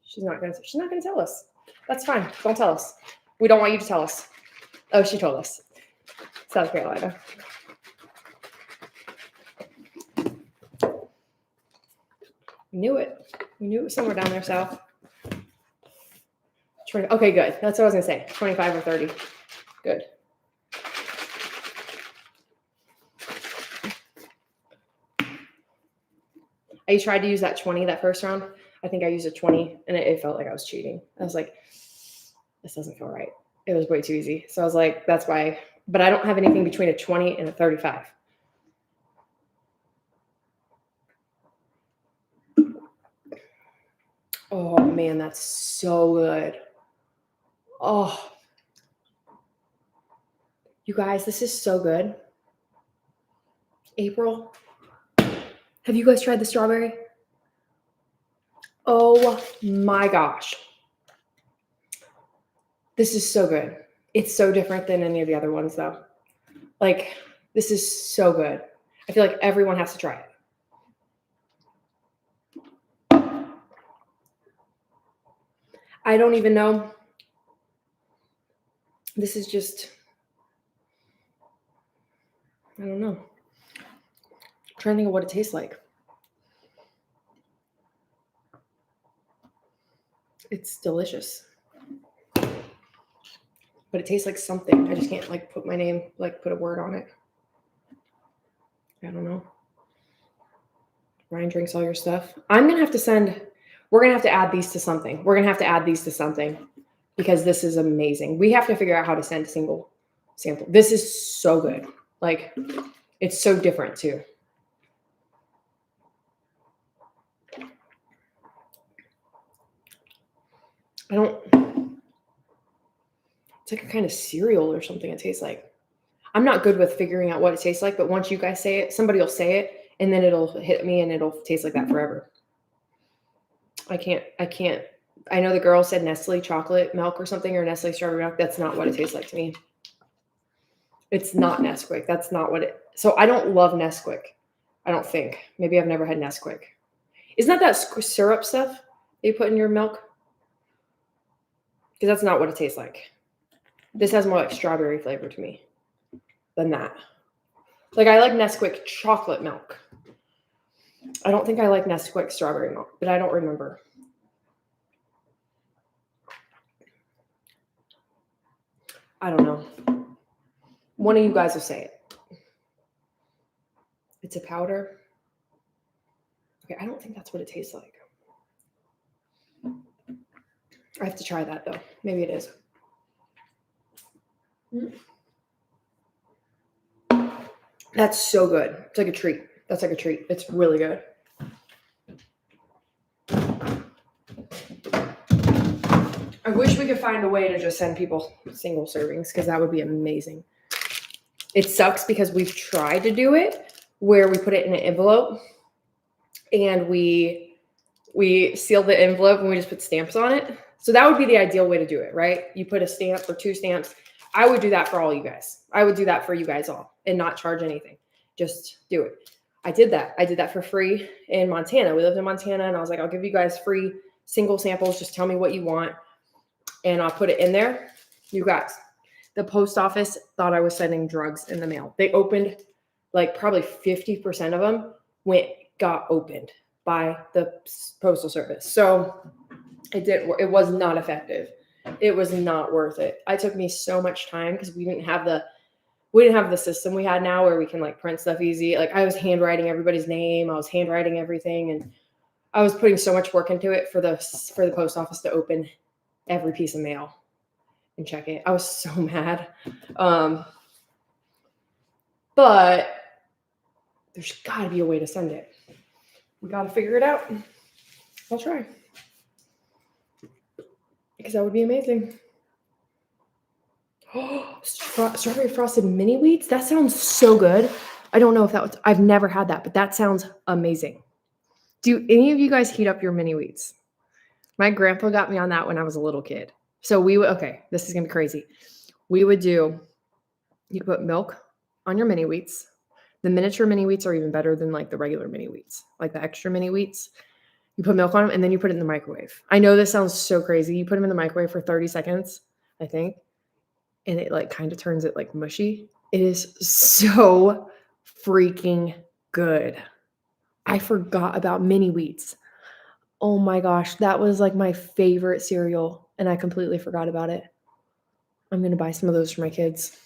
She's not going to tell us. That's fine. Don't tell us. We don't want you to tell us. Oh, she told us. South Carolina. We knew it. We knew it was somewhere down there south. Okay, good. That's what I was going to say. 25 or 30. Good. I tried to use that 20 that first round. I think I used a 20, and it felt like I was cheating. I was like, this doesn't feel right. It was way too easy. So I was like, that's why. But I don't have anything between a 20 and a 35. Oh, man, that's so good. Oh. You guys, this is so good. April, have you guys tried the strawberry? Oh my gosh. This is so good. It's so different than any of the other ones, though. Like, this is so good. I feel like everyone has to try it. I don't even know. This is just, I don't know. I'm trying to think of what it tastes like. It's delicious. But it tastes like something. I just can't like put my name, like put a word on it. I don't know. Ryan drinks all your stuff. We're going to have to add these to something. We're going to have to add these to something because this is amazing. We have to figure out how to send a single sample. This is so good. Like, it's so different too. It's like a kind of cereal or something it tastes like. I'm not good with figuring out what it tastes like, but once you guys say it, somebody will say it, and then it'll hit me and it'll taste like that forever. I can't. I know the girl said Nestle chocolate milk or something, or Nestle strawberry milk. That's not what it tastes like to me. It's not Nesquik. That's not what it. So I don't love Nesquik. I don't think. Maybe I've never had Nesquik. Isn't that syrup stuff you put in your milk? Because that's not what it tastes like. This has more like strawberry flavor to me than that. Like, I like Nesquik chocolate milk. I don't think I like Nesquik strawberry milk, but I don't remember. I don't know. One of you guys will say it. It's a powder. Okay, I don't think that's what it tastes like. I have to try that though. Maybe it is. That's so good. It's like a treat. That's like a treat. It's really good. I wish we could find a way to just send people single servings because that would be amazing. It sucks because we've tried to do it where we put it in an envelope and we seal the envelope and we just put stamps on it. So that would be the ideal way to do it, right? You put a stamp or 2 stamps. I would do that for all you guys. I would do that for you guys all and not charge anything. Just do it. I did that. I did that for free in Montana. We lived in Montana and I was like, I'll give you guys free single samples. Just tell me what you want. And I'll put it in there. You guys, the post office thought I was sending drugs in the mail. They opened like probably 50% of them got opened by the postal service. So it was not effective. It was not worth it. It took me so much time because we didn't have the system we had now where we can like print stuff easy. Like I was handwriting everybody's name. I was handwriting everything and I was putting so much work into it for the post office to open every piece of mail and check it. I was so mad. But there's got to be a way to send it. We got to figure it out. I'll try. Because that would be amazing. Oh, strawberry frosted mini wheats. That sounds so good. I don't know if I've never had that, but that sounds amazing. Do any of you guys heat up your mini wheats? My grandpa got me on that when I was a little kid. So this is going to be crazy. You put milk on your mini wheats. The miniature mini wheats are even better than like the regular mini wheats, like the extra mini wheats. You put milk on them and then you put it in the microwave. I know this sounds so crazy. You put them in the microwave for 30 seconds, I think, and it like kind of turns it like mushy. It is so freaking good. I forgot about mini wheats. Oh my gosh, that was like my favorite cereal and I completely forgot about it. I'm going to buy some of those for my kids.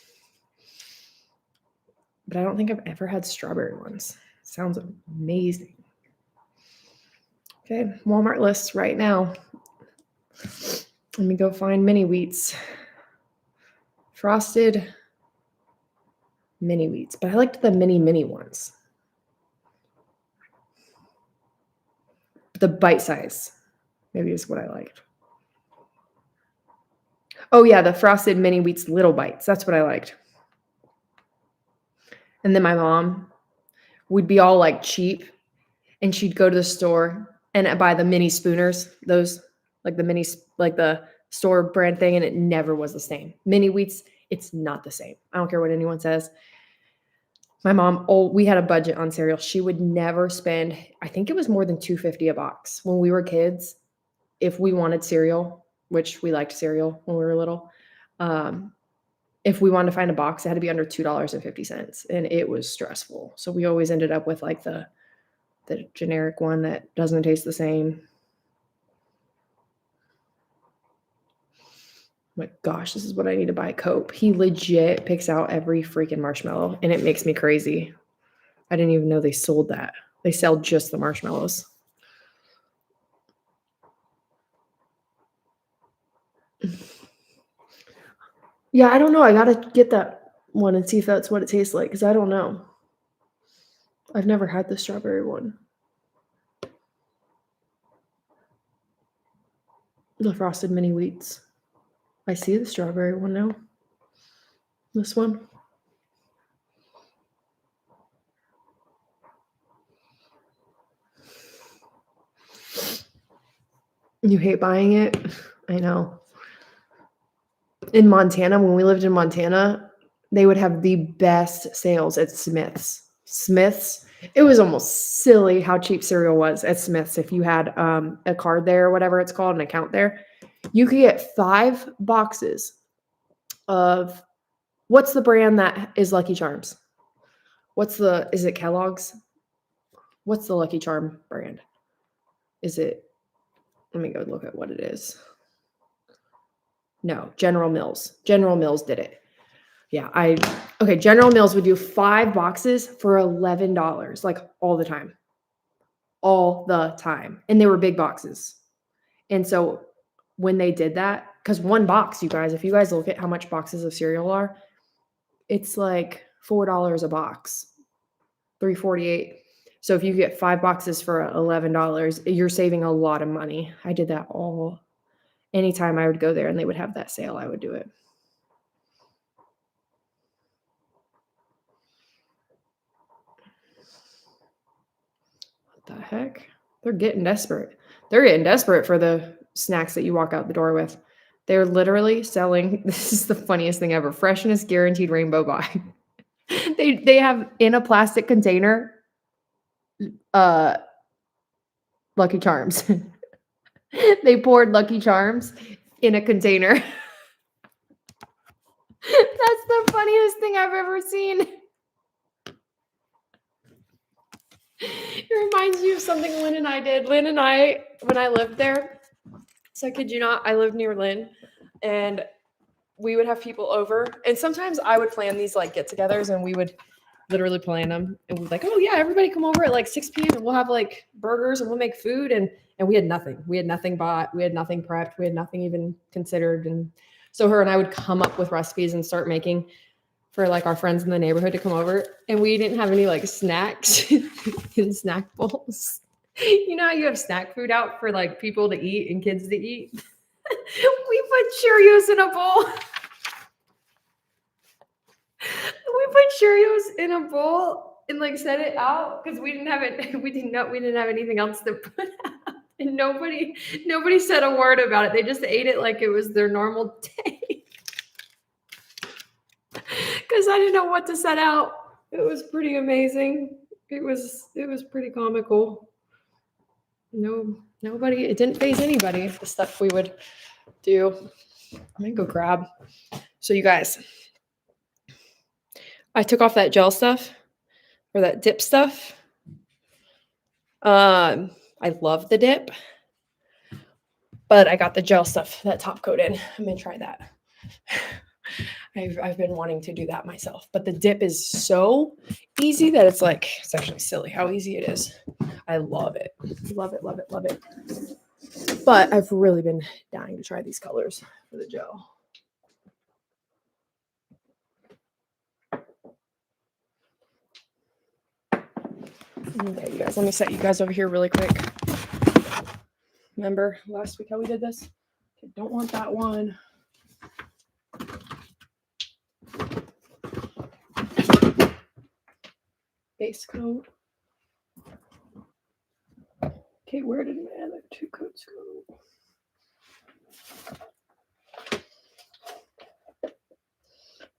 But I don't think I've ever had strawberry ones. Sounds amazing. Okay, Walmart list right now. Let me go find mini wheats. Frosted mini wheats, but I liked the mini ones. The bite size, maybe is what I liked. Oh yeah, the frosted mini wheats little bites. That's what I liked. And then my mom would be all like cheap and she'd go to the store and buy the mini spooners, those like the store brand thing, and it never was the same. Mini wheats, it's not the same. I don't care what anyone says. My mom, we had a budget on cereal. She would never spend, I think it was more than $2.50 a box when we were kids. If we wanted cereal, which we liked cereal when we were little, if we wanted to find a box, it had to be under $2.50, and it was stressful. So we always ended up with like the generic one that doesn't taste the same. My gosh, this is what I need to buy. Cope. He legit picks out every freaking marshmallow, and it makes me crazy. I didn't even know they sold that. They sell just the marshmallows. Yeah, I don't know. I gotta get that one and see if that's what it tastes like, because I don't know. I've never had the strawberry one. The frosted mini wheats. I see the strawberry one now. This one. You hate buying it? I know. In Montana, when we lived in Montana, they would have the best sales at Smith's. Smith's, it was almost silly how cheap cereal was at Smith's. If you had a card there or whatever it's called, an account there, you could get 5 boxes of, what's the brand that is Lucky Charms? Is it Kellogg's? What's the Lucky Charm brand? Let me go look at what it is. No, General Mills. General Mills did it. Yeah, okay, General Mills would do 5 boxes for $11, like, all the time. All the time, and they were big boxes. And so, when they did that, because 1 box, you guys, if you guys look at how much boxes of cereal are, it's like $4 a box, $3.48. So if you get 5 boxes for $11, you're saving a lot of money. I did that anytime I would go there and they would have that sale, I would do it. What the heck? They're getting desperate. They're getting desperate for the snacks that you walk out the door with. They're literally selling, this is the funniest thing ever, freshness guaranteed rainbow bag. They have in a plastic container Lucky Charms. They poured Lucky Charms in a container. That's the funniest thing I've ever seen. It reminds me of something Lynn and I did. Lynn and I, when I lived there, so I kid you not, I lived near Lynn, and we would have people over. And sometimes I would plan these like get-togethers, and we would literally plan them. And we'd like, oh yeah, everybody come over at like 6 p.m. and we'll have like burgers and we'll make food. And we had nothing. We had nothing bought. We had nothing prepped. We had nothing even considered. And so her and I would come up with recipes and start making for like our friends in the neighborhood to come over. And we didn't have any like snacks in snack bowls. You know how you have snack food out for like people to eat and kids to eat? We put Cheerios in a bowl. We put Cheerios in a bowl and like set it out because we didn't have it. We didn't have anything else to put out. And nobody said a word about it. They just ate it like it was their normal day. Because I didn't know what to set out. It was pretty amazing. It was pretty comical. Nobody, it didn't faze anybody, the stuff we would do. I'm gonna go grab. So you guys, I took off that gel stuff or that dip stuff. I love the dip, but I got the gel stuff, that top coat in. I'm gonna try that. I've been wanting to do that myself, but the dip is so easy that it's actually silly how easy it is. I love it. Love it, love it, love it. But I've really been dying to try these colors for the gel. Okay, you guys, let me set you guys over here really quick. Remember last week how we did this? Okay, don't want that one. Base coat. Okay, where did my other 2 coats go?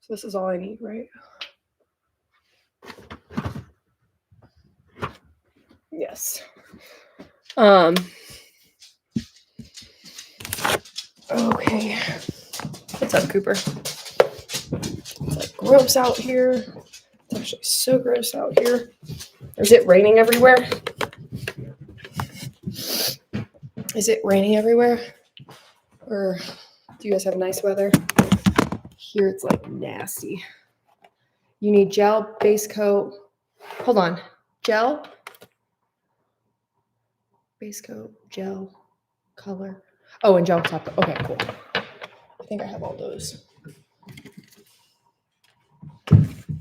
So this is all I need, right? Yes. Okay. What's up, Cooper? It's like gross out here. It's actually so gross out here. Is it raining everywhere? Is it raining everywhere? Or do you guys have nice weather? Here it's like nasty. You need gel, base coat. Hold on. Gel, base coat, gel, color. Oh, and gel top. Okay, cool. I think I have all those.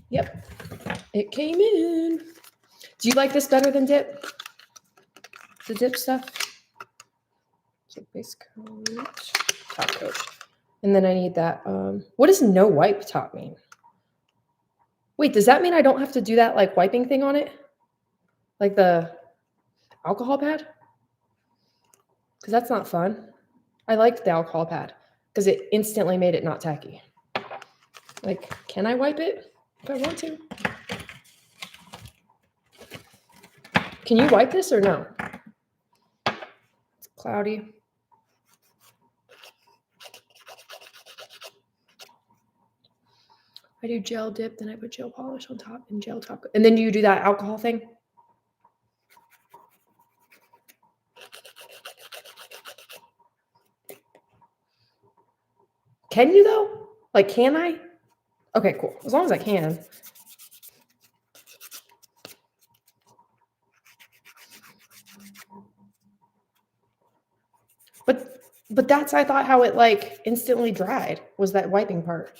Yep. It came in. Do you like this better than dip? The dip stuff? So base coat, top coat. And then I need that. What does no wipe top mean? Wait, does that mean I don't have to do that like wiping thing on it? Like the alcohol pad? Because that's not fun. I liked the alcohol pad because it instantly made it not tacky. Like, can I wipe it if I want to? Can you wipe this or no? It's cloudy. I do gel dip, then I put gel polish on top and gel top. And then do you do that alcohol thing? Can you though? Like, can I? Okay, cool. As long as I can. But that's, I thought, how it like instantly dried, was that wiping part.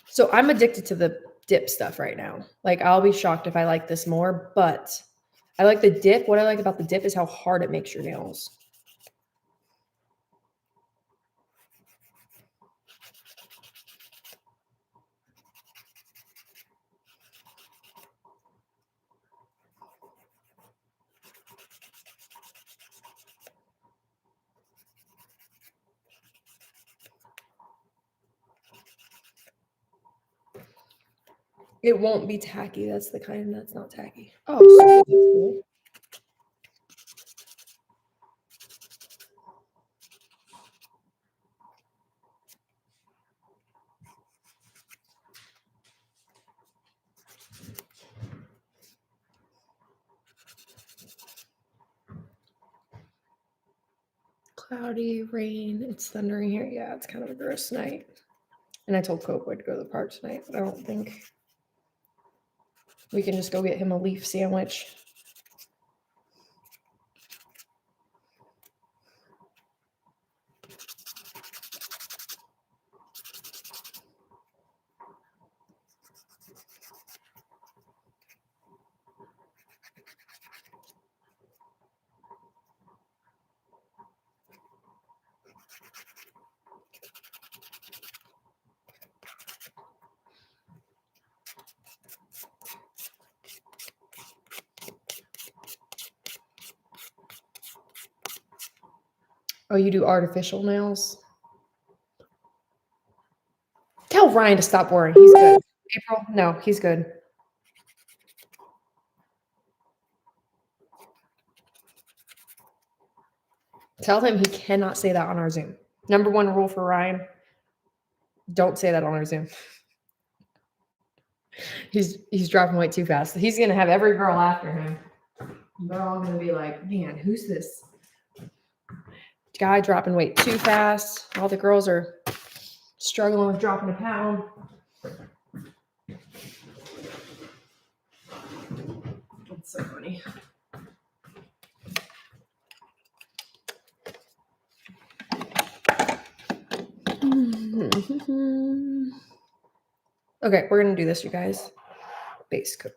So I'm addicted to the dip stuff right now. Like, I'll be shocked if I like this more, but I like the dip. What I like about the dip is how hard it makes your nails. It won't be tacky. That's the kind that's not tacky. Oh, sweet. That's cool. Cloudy, rain, it's thundering here. Yeah, it's kind of a gross night. And I told Cope I'd go to the park tonight, but I don't think we can just go get him a leaf sandwich. Oh, you do artificial nails? Tell Ryan to stop worrying. He's good. April, no, he's good. Tell him he cannot say that on our Zoom. Number one rule for Ryan, don't say that on our Zoom. He's driving way too fast. He's gonna have every girl after him. They're all gonna be like, man, who's this guy dropping weight too fast? All the girls are struggling with dropping a pound. That's so funny. Okay, we're gonna do this, you guys. Base coat.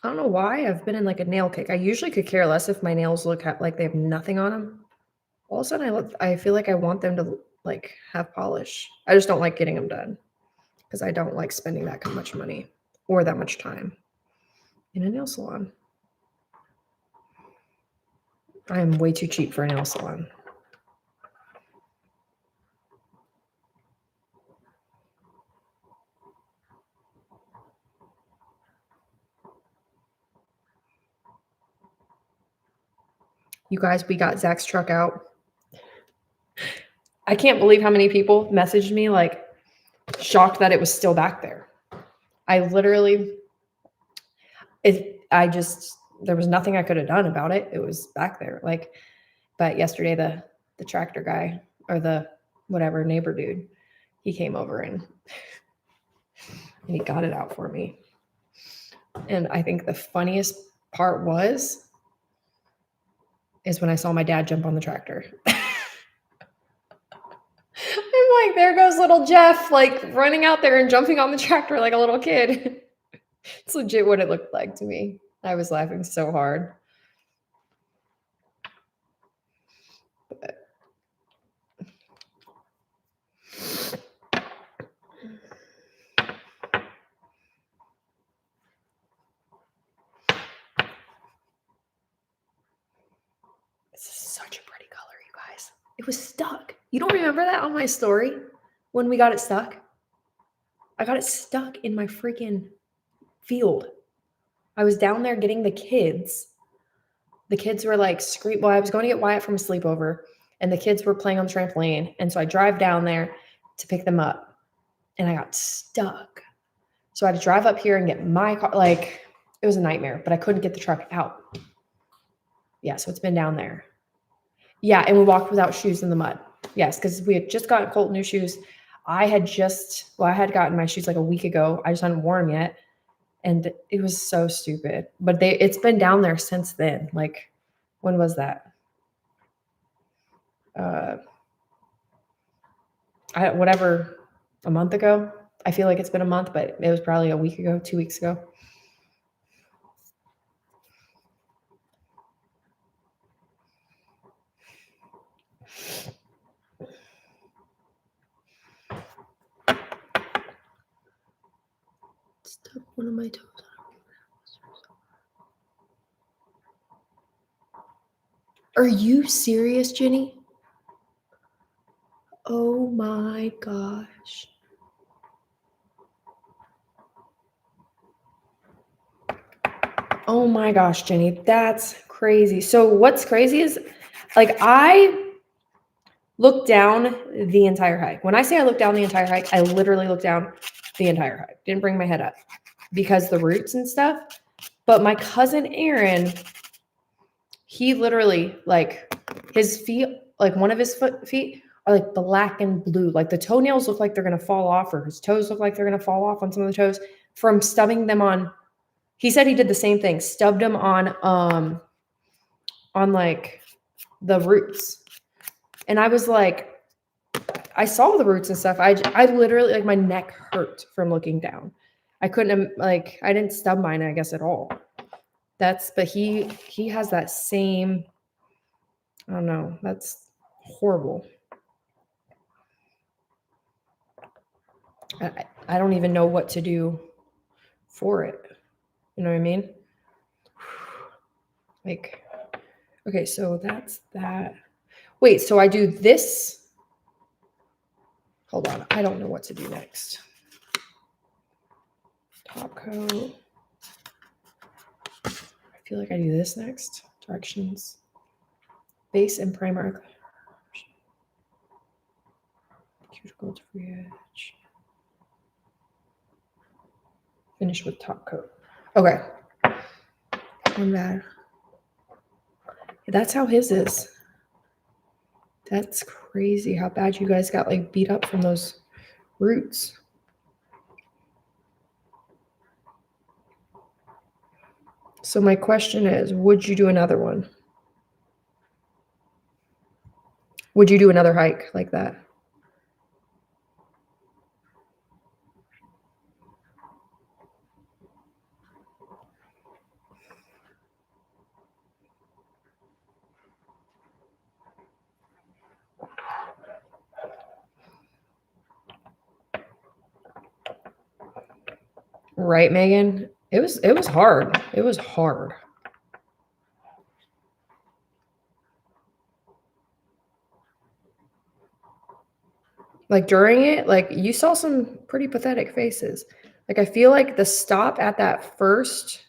I don't know why I've been in like a nail kick. I usually could care less if my nails look like they have nothing on them. All of a sudden, I feel like I want them to like have polish. I just don't like getting them done because I don't like spending that much money or that much time in a nail salon. I am way too cheap for a nail salon. You guys, we got Zach's truck out. I can't believe how many people messaged me like shocked that it was still back there. I literally, there was nothing I could have done about it. It was back there. Like, but yesterday the tractor guy or the whatever neighbor dude, he came over and he got it out for me. And I think the funniest part is when I saw my dad jump on the tractor. I'm like, there goes little Jeff, like running out there and jumping on the tractor like a little kid. It's legit what it looked like to me. I was laughing so hard. But this is such a pretty color, you guys. It was stuck. You don't remember that on my story when we got it stuck? I got it stuck in my freaking field. I was down there getting the kids. The kids were like well, I was going to get Wyatt from a sleepover and the kids were playing on the trampoline. And so I drive down there to pick them up and I got stuck. So I had to drive up here and get my car. Like, It was a nightmare, but I couldn't get the truck out. Yeah, so it's been down there. Yeah, and we walked without shoes in the mud. Yes, because we had just gotten Colt new shoes. I had gotten my shoes like a week ago. I just hadn't worn them yet. And it was so stupid. But it's been down there since then. Like, when was that? Whatever, a month ago. I feel like it's been a month, but it was probably a week ago, 2 weeks ago. Stuck one of my toes. Are you serious, Jenny? Oh my gosh. Oh my gosh, Jenny, that's crazy. So what's crazy is, like, I looked down the entire hike. When I say I looked down the entire hike, I literally looked down the entire hike. Didn't bring my head up because the roots and stuff. But my cousin Aaron, he literally, like, his feet, like one of his feet are like black and blue. Like the toenails look like they're going to fall off, or his toes look like they're going to fall off on some of the toes from stubbing them on. He said he did the same thing, stubbed them on like the roots. And I was like, I saw the roots and stuff. I literally, like, my neck hurt from looking down. I couldn't, like, I didn't stub mine, I guess, at all. But he has that same, I don't know, that's horrible. I don't even know what to do for it. You know what I mean? Like, okay, so that's that. Wait, so I do this. Hold on, I don't know what to do next. Top coat. I feel like I do this next. Directions. Base and primer. Cuticle to free edge. Finish with top coat. Okay. One bad. That's how his is. That's crazy how bad you guys got, like, beat up from those roots. So my question is, would you do another one? Would you do another hike like that? Right, Megan? It was hard. It was hard. Like, during it, like, you saw some pretty pathetic faces. Like, I feel like the stop at that first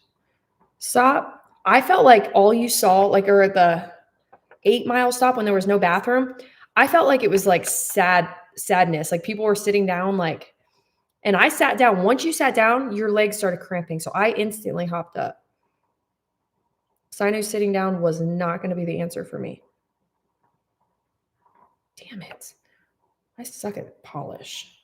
stop, I felt like all you saw, like, or the 8-mile stop when there was no bathroom, I felt like it was like sadness. Like, people were sitting down, like, and I sat down. Once you sat down, your legs started cramping. So I instantly hopped up. So I knew sitting down was not going to be the answer for me. Damn it. I suck at polish.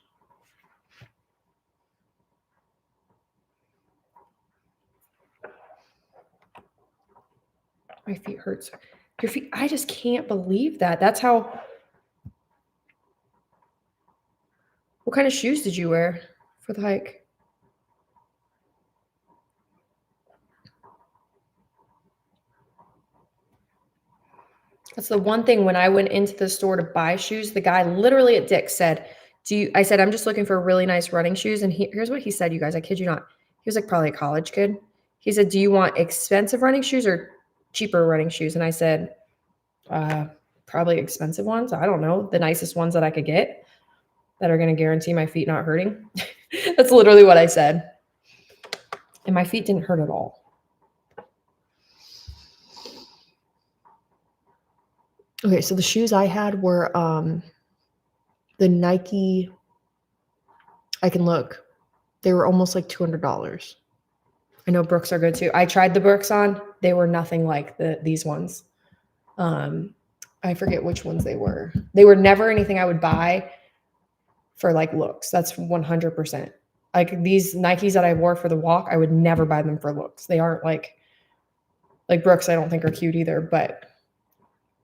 My feet hurts. Your feet, I just can't believe that. That's how. What kind of shoes did you wear for the hike? That's the one thing when I went into the store to buy shoes, the guy literally at Dick's said, I said, I'm just looking for really nice running shoes. And here's what he said, you guys, I kid you not. He was like probably a college kid. He said, do you want expensive running shoes or cheaper running shoes? And I said, probably expensive ones. I don't know. The nicest ones that I could get that are going to guarantee my feet not hurting. That's literally what I said. And my feet didn't hurt at all. Okay, so the shoes I had were the Nike. I can look. They were almost like $200. I know Brooks are good too. I tried the Brooks on. They were nothing like these ones. I forget which ones they were. They were never anything I would buy for like looks. That's 100%. Like these Nikes that I wore for the walk, I would never buy them for looks. They aren't like Brooks, I don't think are cute either, but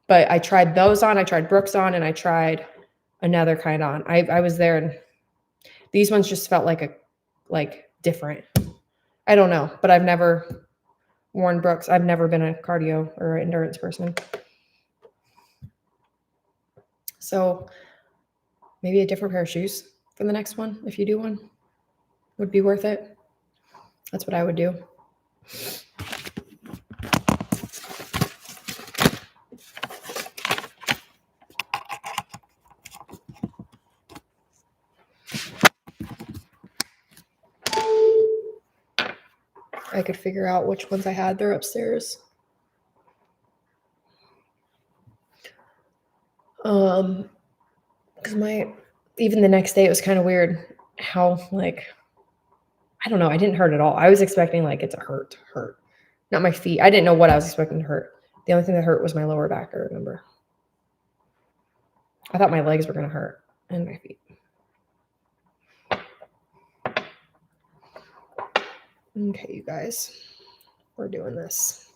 I tried those on. I tried Brooks on, and I tried another kind on. I was there, and these ones just felt like different. I don't know, but I've never worn Brooks. I've never been a cardio or endurance person. So maybe a different pair of shoes for the next one, if you do one, would be worth it. That's what I would do. I could figure out which ones I had. They're upstairs. Because even the next day it was kind of weird how I don't know, I didn't hurt at all. I was expecting it to hurt, not my feet. I didn't know what I was expecting to hurt. The only thing that hurt was my lower back, I remember. I thought my legs were going to hurt and my feet. Okay, you guys, we're doing this.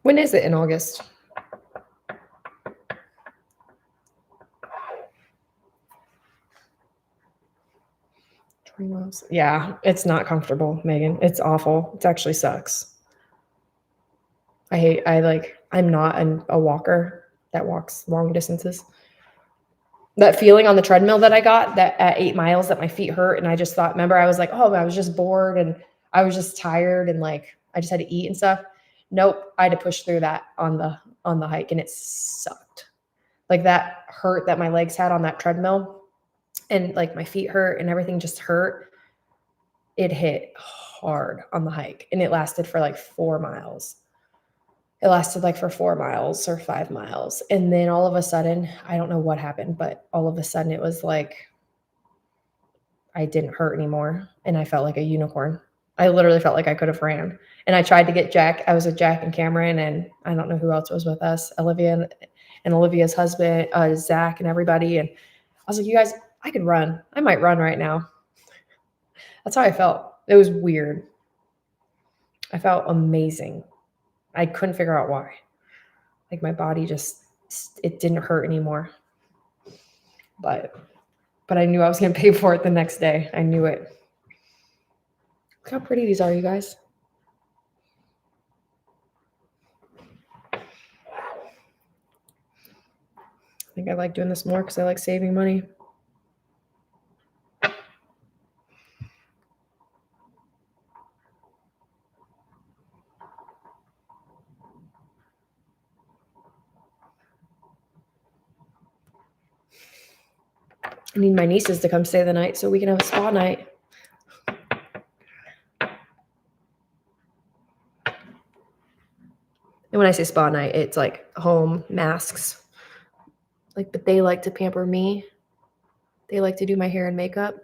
When is it in August? Miles. Yeah, it's not comfortable, Megan. It's awful. It actually sucks. I'm not a walker that walks long distances. That feeling on the treadmill that I got that at 8 miles that my feet hurt. And I just thought, remember, I was like, oh, I was just bored and I was just tired and I just had to eat and stuff. Nope. I had to push through that on the hike, and it sucked. That hurt that my legs had on that treadmill, and my feet hurt and everything just hurt. It hit hard on the hike, and it lasted for 4 miles. It lasted for 4 miles or 5 miles. And then all of a sudden, I don't know what happened, but all of a sudden it was I didn't hurt anymore. And I felt like a unicorn. I literally felt like I could have ran. And I tried to get Jack. I was with Jack and Cameron, and I don't know who else was with us, Olivia and Olivia's husband, Zach, and everybody. And I was like, you guys, I could run. I might run right now. That's how I felt. It was weird. I felt amazing. I couldn't figure out why. My body it didn't hurt anymore. But I knew I was going to pay for it the next day. I knew it. Look how pretty these are, you guys. I think I like doing this more because I like saving money. I need my nieces to come stay the night so we can have a spa night. And when I say spa night, it's home, masks. But they like to pamper me. They like to do my hair and makeup.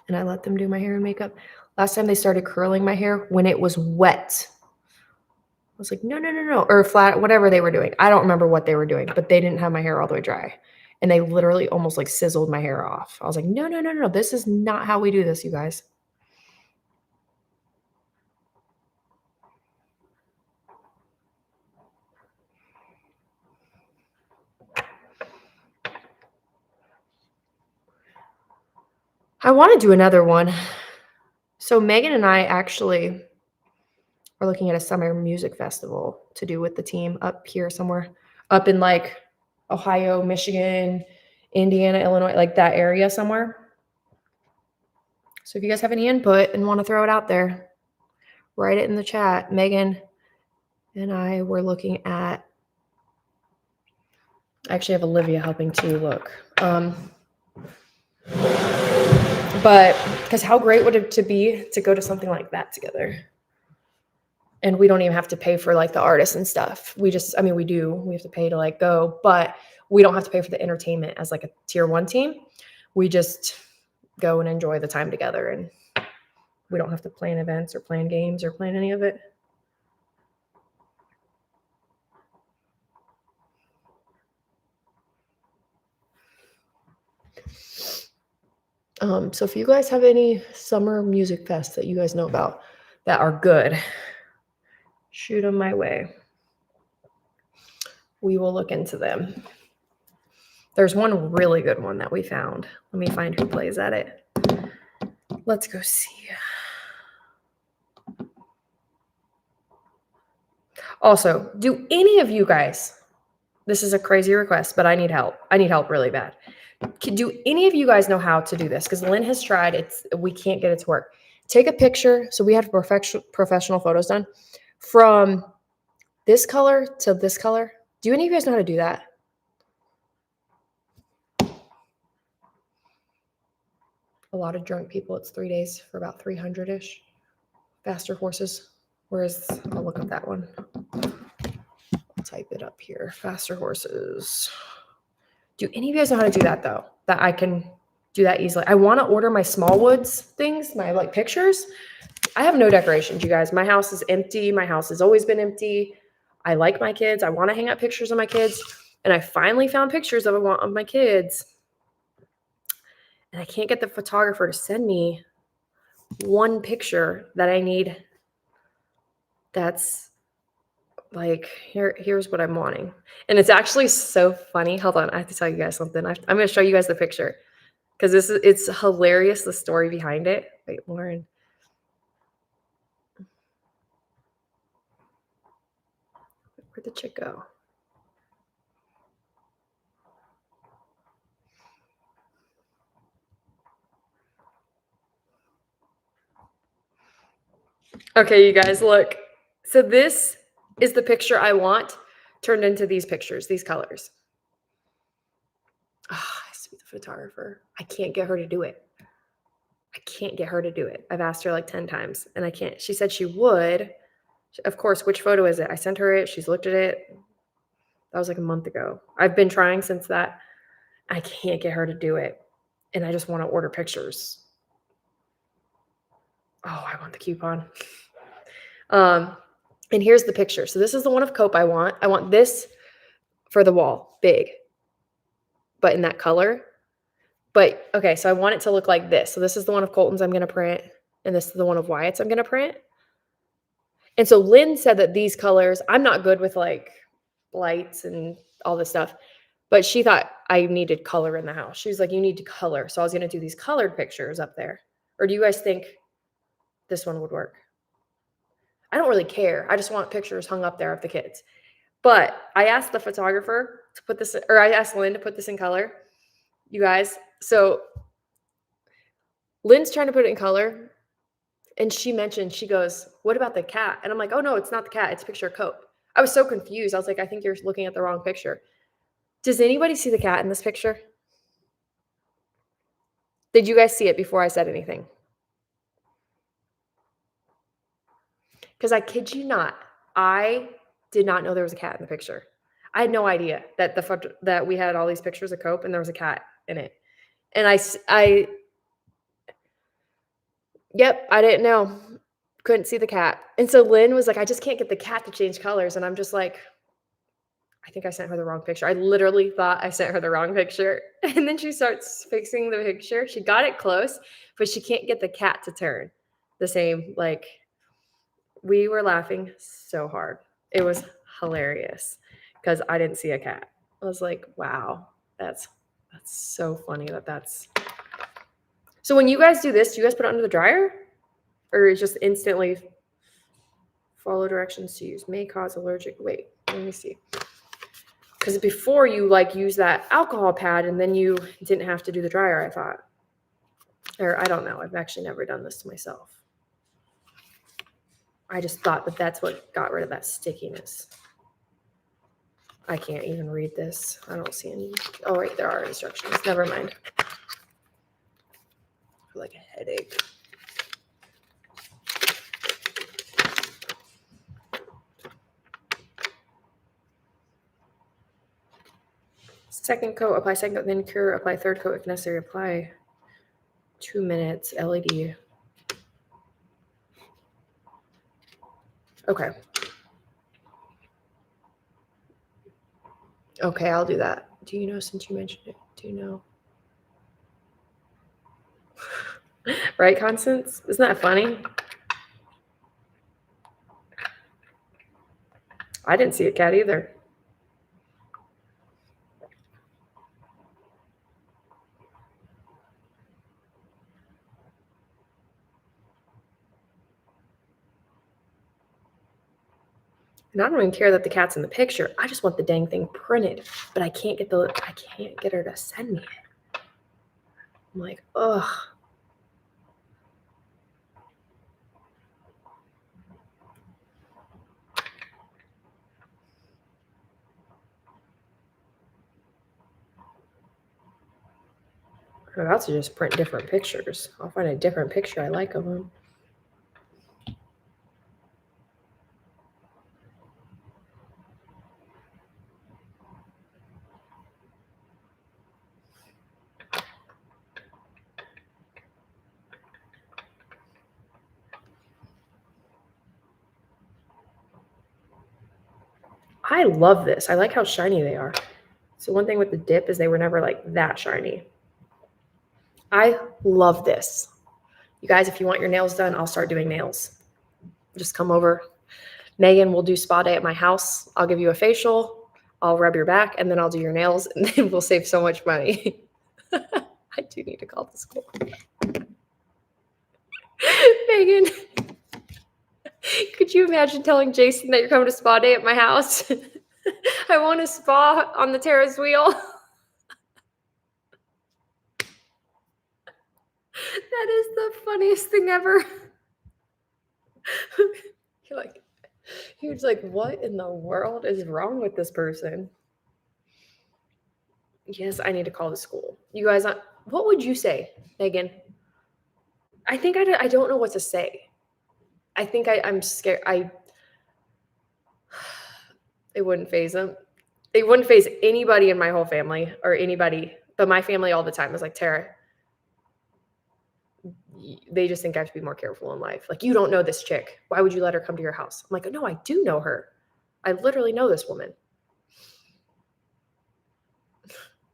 And I let them do my hair and makeup. Last time they started curling my hair when it was wet. I was like, no. Or flat, whatever they were doing. I don't remember what they were doing, but they didn't have my hair all the way dry. And they literally almost sizzled my hair off. I was like, no. This is not how we do this, you guys. I want to do another one. So Megan and I actually are looking at a summer music festival to do with the team up here somewhere, up in Ohio, Michigan, Indiana, Illinois, that area somewhere. So if you guys have any input and want to throw it out there, write it in the chat. Megan and I were looking at, I actually have Olivia helping too, look. But because how great would it be to go to something like that together? And we don't even have to pay for like the artists and stuff. We just, I mean, we do. We have to pay to like go, but we don't have to pay for the entertainment as like a tier 1 team. We just go and enjoy the time together, and we don't have to plan events or plan games or plan any of it. So if you guys have any summer music fests that you guys know about that are good, shoot them my way. We will look into them. There's one really good one that we found. Let me find who plays at it. Let's go see. Also, do any of you guys, this is a crazy request, but I need help. I need help really bad. Do any of you guys know how to do this? Because Lynn has tried. We can't get it to work. Take a picture. So we have professional photos done from this color to this color. Do any of you guys know how to do that? A lot of drunk people. It's 3 days for about 300-ish. Faster horses. Whereas I'll look up that one. I'll type it up here. Faster horses. Do any of you guys know how to do that though? That I can do that easily. I want to order my Smallwoods things, my like pictures. I have no decorations, you guys. My house is empty. My house has always been empty. I like my kids. I want to hang up pictures of my kids. And I finally found pictures of my kids. And I can't get the photographer to send me one picture that I need. That's like, here's what I'm wanting. And it's actually so funny. Hold on. I have to tell you guys something. I'm going to show you guys the picture because it's hilarious, the story behind it. Wait, Lauren. Where'd the chick go? Okay, you guys, look. So this is the picture I want turned into these pictures, these colors. Oh, I see the photographer. I can't get her to do it. I can't get her to do it. I've asked her like 10 times and I can't. She said she would. Of course, which photo is it? I sent her it. She's looked at it. That was like a month ago. I've been trying since that. I can't get her to do it. And I just want to order pictures. Oh, I want the coupon. And here's the picture. So this is the one of Cope I want. I want this for the wall, big, but in that color. But okay, so I want it to look like this. So this is the one of Colton's I'm going to print, and this is the one of Wyatt's I'm going to print. And so Lynn said that these colors, I'm not good with like lights and all this stuff, but she thought I needed color in the house. She was like, you need to color. So I was going to do these colored pictures up there. Or do you guys think this one would work? I don't really care. I just want pictures hung up there of the kids. But I asked the photographer to put this, or I asked Lynn to put this in color. You guys, so Lynn's trying to put it in color. And she mentioned, she goes, what about the cat? And I'm like, oh no, it's not the cat. It's a picture of Cope. I was so confused. I was like, I think you're looking at the wrong picture. Does anybody see the cat in this picture? Did you guys see it before I said anything? Because I kid you not, I did not know there was a cat in the picture. I had no idea that that we had all these pictures of Cope and there was a cat in it. And yep, I didn't know. Couldn't see the cat. And so Lynn was like, I just can't get the cat to change colors. And I'm just like, I think I sent her the wrong picture. I literally thought I sent her the wrong picture. And then she starts fixing the picture. She got it close, but she can't get the cat to turn the same. Like, we were laughing so hard. It was hilarious because I didn't see a cat. I was like, wow, that's so funny that's. So when you guys do this, do you guys put it under the dryer? Or it's just instantly follow directions to use? May cause allergic. Wait, let me see. Because before you like use that alcohol pad and then you didn't have to do the dryer, I thought. Or I don't know. I've actually never done this to myself. I just thought that that's what got rid of that stickiness. I can't even read this. I don't see any. Oh, wait, there are instructions. Never mind. I feel like a headache. Second coat, apply second coat, then cure, apply third coat if necessary, apply 2 minutes, LED. Okay. Okay, I'll do that. Do you know, since you mentioned it, do you know? Right, Constance? Isn't that funny? I didn't see a cat either. And I don't even care that the cat's in the picture. I just want the dang thing printed, but I can't get her to send me it. I'm like, ugh. I'm about to just print different pictures. I'll find a different picture I like of them. I love this. I like how shiny they are. So one thing with the dip is they were never like that shiny. I love this. You guys, if you want your nails done, I'll start doing nails. Just come over. Megan will do spa day at my house. I'll give you a facial. I'll rub your back, and then I'll do your nails, and then we'll save so much money. I do need to call the school. Megan, could you imagine telling Jason that you're coming to spa day at my house? I want a spa on the Terrace wheel. That is the funniest thing ever. He was like, what in the world is wrong with this person? Yes, I need to call the school. You guys, what would you say, Megan? I think I don't know what to say. I think I'm scared. It wouldn't phase them. It wouldn't phase anybody in my whole family or anybody, but my family all the time is like, Tara, they just think I have to be more careful in life. Like, you don't know this chick. Why would you let her come to your house? I'm like, no, I do know her. I literally know this woman.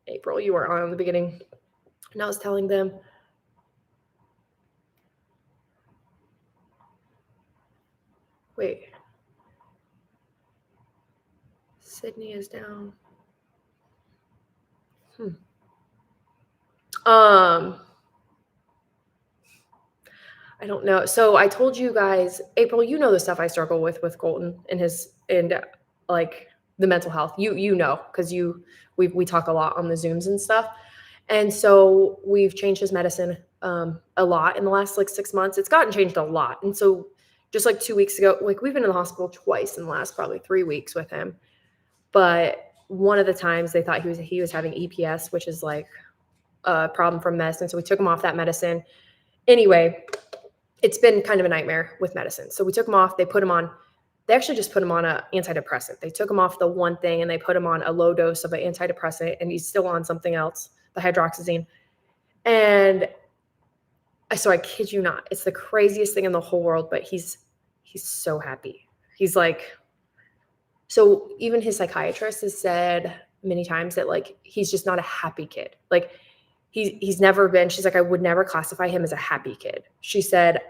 April, you were on in the beginning. And I was telling them, wait, Sydney is down. I don't know. So I told you guys, April, you know the stuff I struggle with Colton and like the mental health. You know, because we talk a lot on the Zooms and stuff. And so we've changed his medicine a lot in the last like 6 months. It's gotten changed a lot. And so just like 2 weeks ago, like we've been in the hospital twice in the last probably 3 weeks with him. But one of the times they thought he was having EPS, which is like a problem from medicine. So we took him off that medicine. Anyway, it's been kind of a nightmare with medicine. So we took him off. They actually just put him on an antidepressant. They took him off the one thing and they put him on a low dose of an antidepressant, and he's still on something else, the hydroxyzine. And so I kid you not, it's the craziest thing in the whole world, but he's so happy. He's like, so even his psychiatrist has said many times that like, he's just not a happy kid. Like he's never been, she's like, I would never classify him as a happy kid. She said,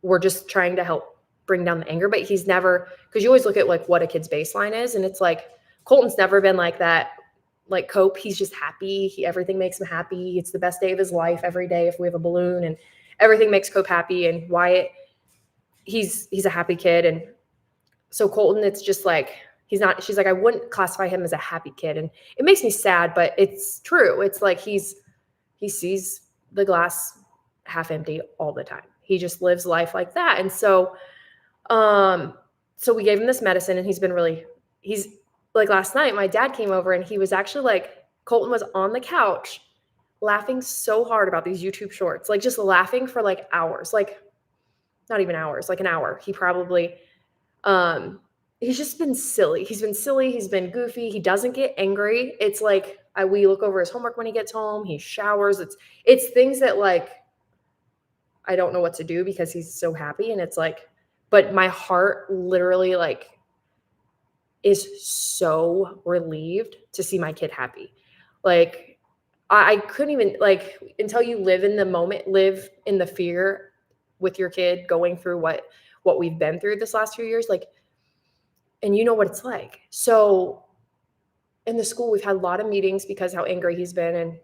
we're just trying to help bring down the anger, but he's never, because you always look at like what a kid's baseline is. And it's like, Colton's never been like that, like Cope. He's just happy. Everything makes him happy. It's the best day of his life every day. If we have a balloon, and everything makes Cope happy. And Wyatt, he's a happy kid. And so Colton, it's just like, she's like, I wouldn't classify him as a happy kid. And it makes me sad, but it's true. It's like, he sees the glass half empty all the time. He just lives life like that. And so, so we gave him this medicine, and he's like, last night, my dad came over, and he was actually like, Colton was on the couch laughing so hard about these YouTube shorts, like just laughing for like hours, like not even hours, like an hour. He probably, he's just been silly. He's been silly. He's been goofy. He doesn't get angry. It's like, we look over his homework when he gets home. He showers. It's things that like I don't know what to do because he's so happy. And it's like, but my heart literally like is so relieved to see my kid happy. Like I couldn't even like until you live in the moment, live in the fear with your kid going through what we've been through this last few years, like, and you know what it's like. So in the school, we've had a lot of meetings because how angry he's been and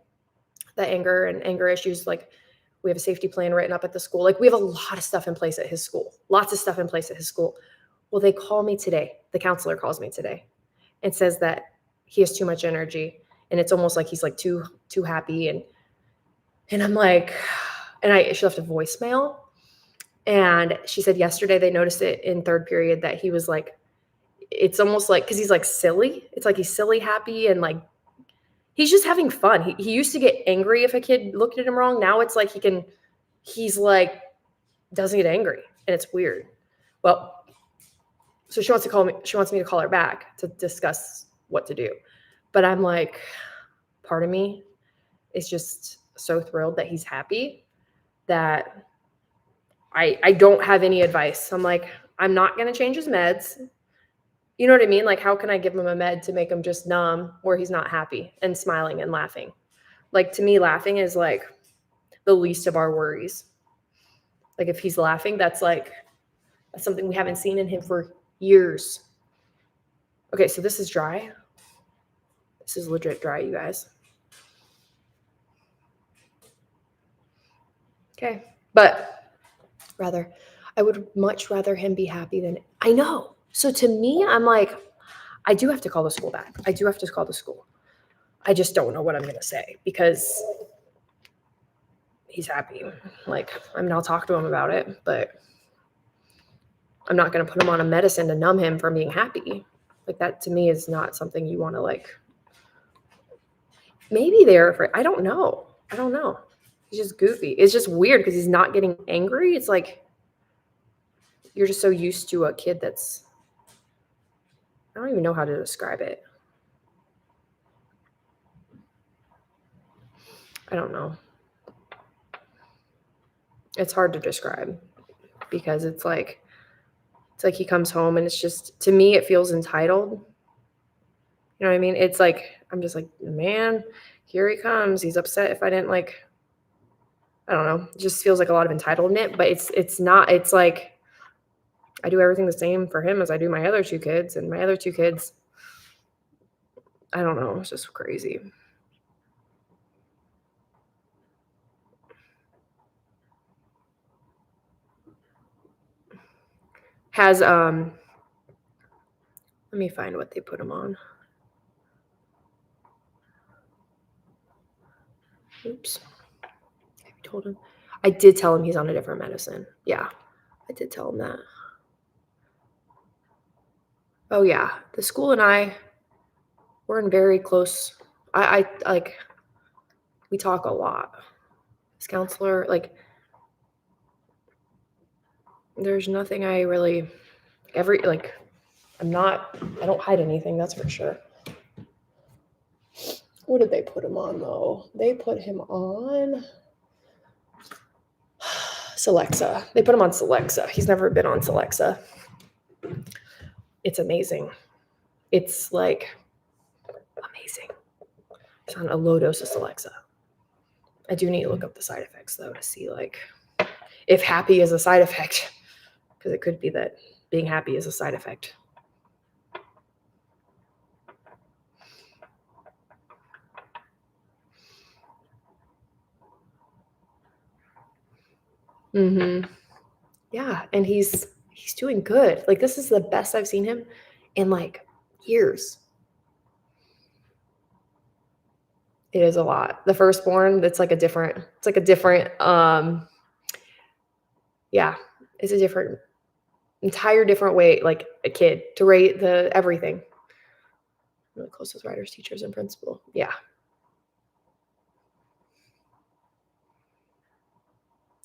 the anger issues. Like we have a safety plan written up at the school. Like we have a lot of stuff in place at his school, lots of stuff in place at his school. Well, they call me today. The counselor calls me today and says that he has too much energy and it's almost like he's like too happy. And I'm like, she left a voicemail and she said yesterday they noticed it in third period that he was like, it's almost like, cause he's like silly. It's like he's silly happy and like, he's just having fun. He used to get angry if a kid looked at him wrong. Now it's like he's like, doesn't get angry and it's weird. Well, so she wants me to call her back to discuss what to do. But I'm like, part of me is just so thrilled that he's happy that I don't have any advice. I'm like, I'm not going to change his meds. You know what I mean? Like, how can I give him a med to make him just numb where he's not happy and smiling and laughing? Like, to me, laughing is like the least of our worries. Like, if he's laughing, that's something we haven't seen in him for years. Okay, so this is dry. This is legit dry, you guys. Okay, but I would much rather him be happy than I know. So to me, I'm like, I do have to call the school back. I do have to call the school. I just don't know what I'm going to say because he's happy. Like, I mean, I'll talk to him about it, but I'm not going to put him on a medicine to numb him from being happy. Like, that to me is not something you want to like, maybe they're afraid. I don't know. He's just goofy. It's just weird because he's not getting angry. It's like, you're just so used to a kid that's, I don't even know how to describe it. I don't know. It's hard to describe because it's like he comes home and it's just, to me, it feels entitled. You know what I mean? It's like, I'm just like, man, here he comes. He's upset if I didn't like, I don't know. It just feels like a lot of entitlement, but it's not, it's like, I do everything the same for him as I do my other two kids, and my other two kids, I don't know. It's just crazy. Has, let me find what they put him on. Oops. I told him. I did tell him he's on a different medicine. Yeah, I did tell him that. Oh yeah, the school and we're in very close. I like, we talk a lot. His counselor, like, there's nothing I really, I don't hide anything, that's for sure. What did they put him on though? They put him on Celexa. They put him on Celexa. He's never been on Celexa. It's amazing. It's like amazing. He's on a low dose of Celexa. I do need to look up the side effects though to see like if happy is a side effect, because it could be that being happy is a side effect. Yeah, and he's doing good. Like, this is the best I've seen him in like years. It is a lot. The firstborn, it's a different, yeah, it's a different, entire different way, like a kid to rate the everything. One of the closest writers, teachers, and principal. Yeah.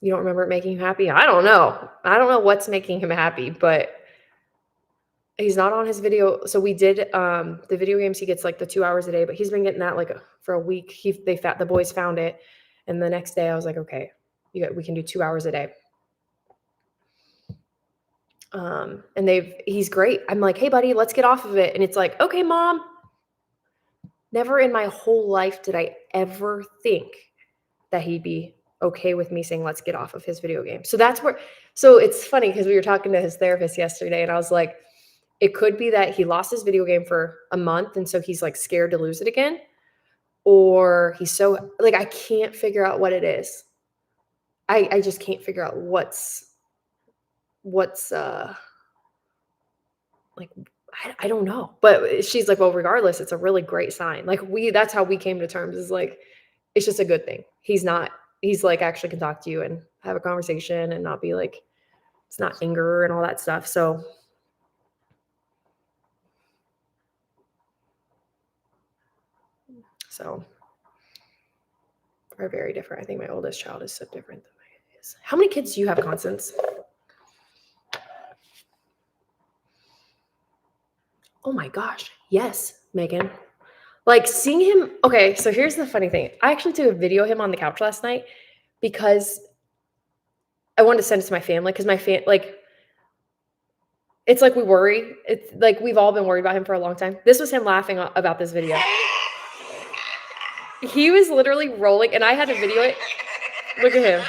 You don't remember it making him happy? I don't know. I don't know what's making him happy, but He's not on his video. So we did the video games. He gets like the 2 hours a day, but he's been getting that like for a week. The boys found it, and the next day I was like, okay, we can do 2 hours a day. And he's great. I'm like, hey buddy, let's get off of it. And it's like, okay, mom. Never in my whole life did I ever think that he'd be okay with me saying, let's get off of his video game. So it's funny because we were talking to his therapist yesterday, and I was like, it could be that he lost his video game for a month, and so he's like scared to lose it again. Or he's so like, I can't figure out what it is. I just can't figure out what's like, I don't know. But she's like, well, regardless, it's a really great sign. Like that's how we came to terms, is like, it's just a good thing. He's like actually can talk to you and have a conversation and not be like, it's not anger and all that stuff. So are very different. I think my oldest child is so different than my is. How many kids do you have, Constance? Oh my gosh. Yes, Megan. Like seeing him. Okay, so here's the funny thing. I actually took a video of him on the couch last night because I wanted to send it to my family because it's like we worry. It's like we've all been worried about him for a long time. This was him laughing about this video. He was literally rolling, and I had to video it. Look at him.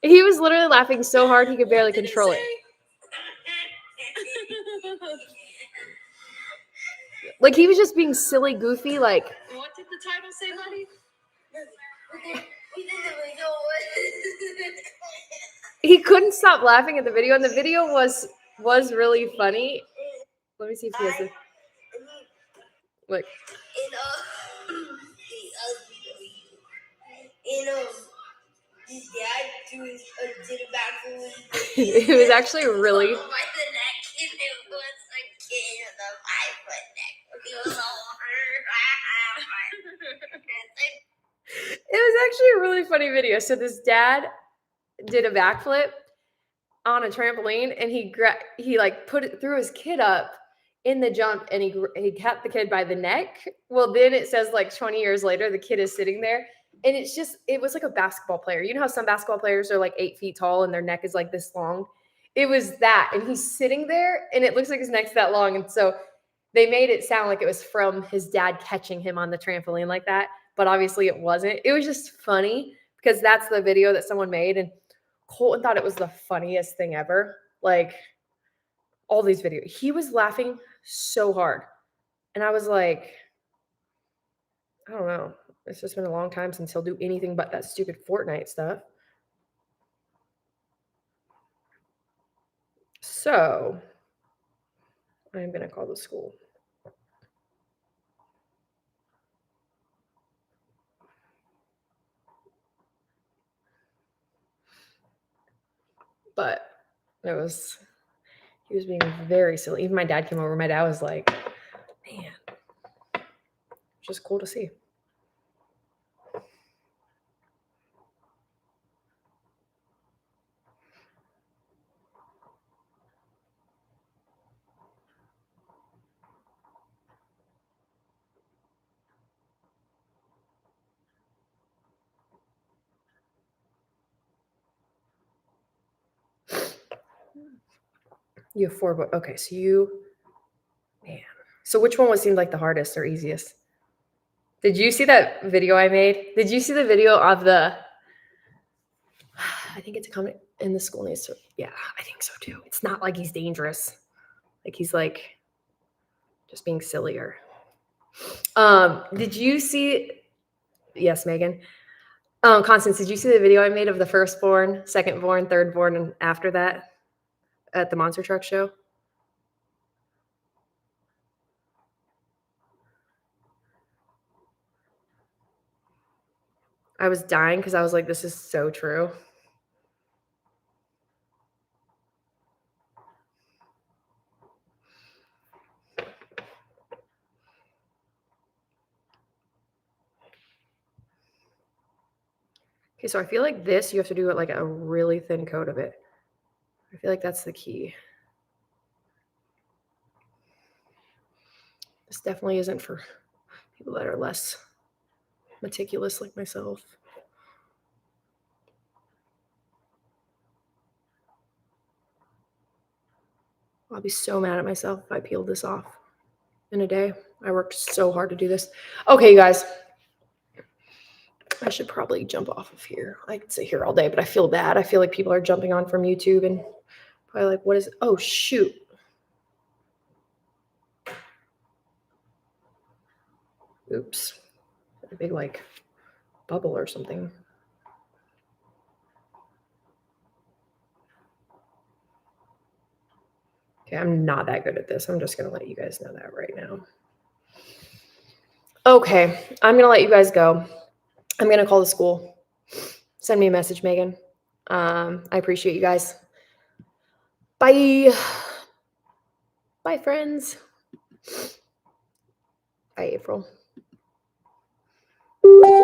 He was literally laughing so hard he could barely control it. Like he was just being silly, goofy. Like, what did the title say, buddy? He couldn't stop laughing at the video, and the video was really funny. Let me see if he has it. Look. It was actually really. It was actually a really funny video. So this dad did a backflip on a trampoline, and he like threw his kid up in the jump, and he kept the kid by the neck. Well, then it says like 20 years later, the kid is sitting there, and it was like a basketball player. You know how some basketball players are like 8 feet tall and their neck is like this long? It was that, and he's sitting there, and it looks like his neck's that long, and so they made it sound like it was from his dad catching him on the trampoline like that, but obviously it wasn't. It was just funny because that's the video that someone made, and Colton thought it was the funniest thing ever. Like all these videos, he was laughing so hard, and I was like, I don't know. It's just been a long time since he'll do anything but that stupid Fortnite stuff. So I'm going to call the school. But he was being very silly. Even my dad came over. My dad was like, man, just cool to see. You have 4 books. Okay, so man. So which one seemed like the hardest or easiest? Did you see that video I made? Did you see the video of I think it's coming in the school needs to, yeah, I think so too. It's not like he's dangerous. Like he's like just being sillier. Did you see, yes, Megan. Constance, did you see the video I made of the firstborn, secondborn, thirdborn, and after that at the monster truck show? I was dying because I was like, this is so true. Okay, so I feel like this, you have to do it like a really thin coat of it. I feel like that's the key. This definitely isn't for people that are less meticulous like myself. I'll be so mad at myself if I peeled this off in a day. I worked so hard to do this. Okay, you guys. I should probably jump off of here. I could sit here all day, but I feel bad. I feel like people are jumping on from YouTube and probably like, what is it? Oh, shoot. Oops. A big, like, bubble or something. Okay, I'm not that good at this. I'm just going to let you guys know that right now. Okay, I'm going to let you guys go. I'm going to call the school. Send me a message, Megan. I appreciate you guys. Bye. Bye, friends. Bye, April.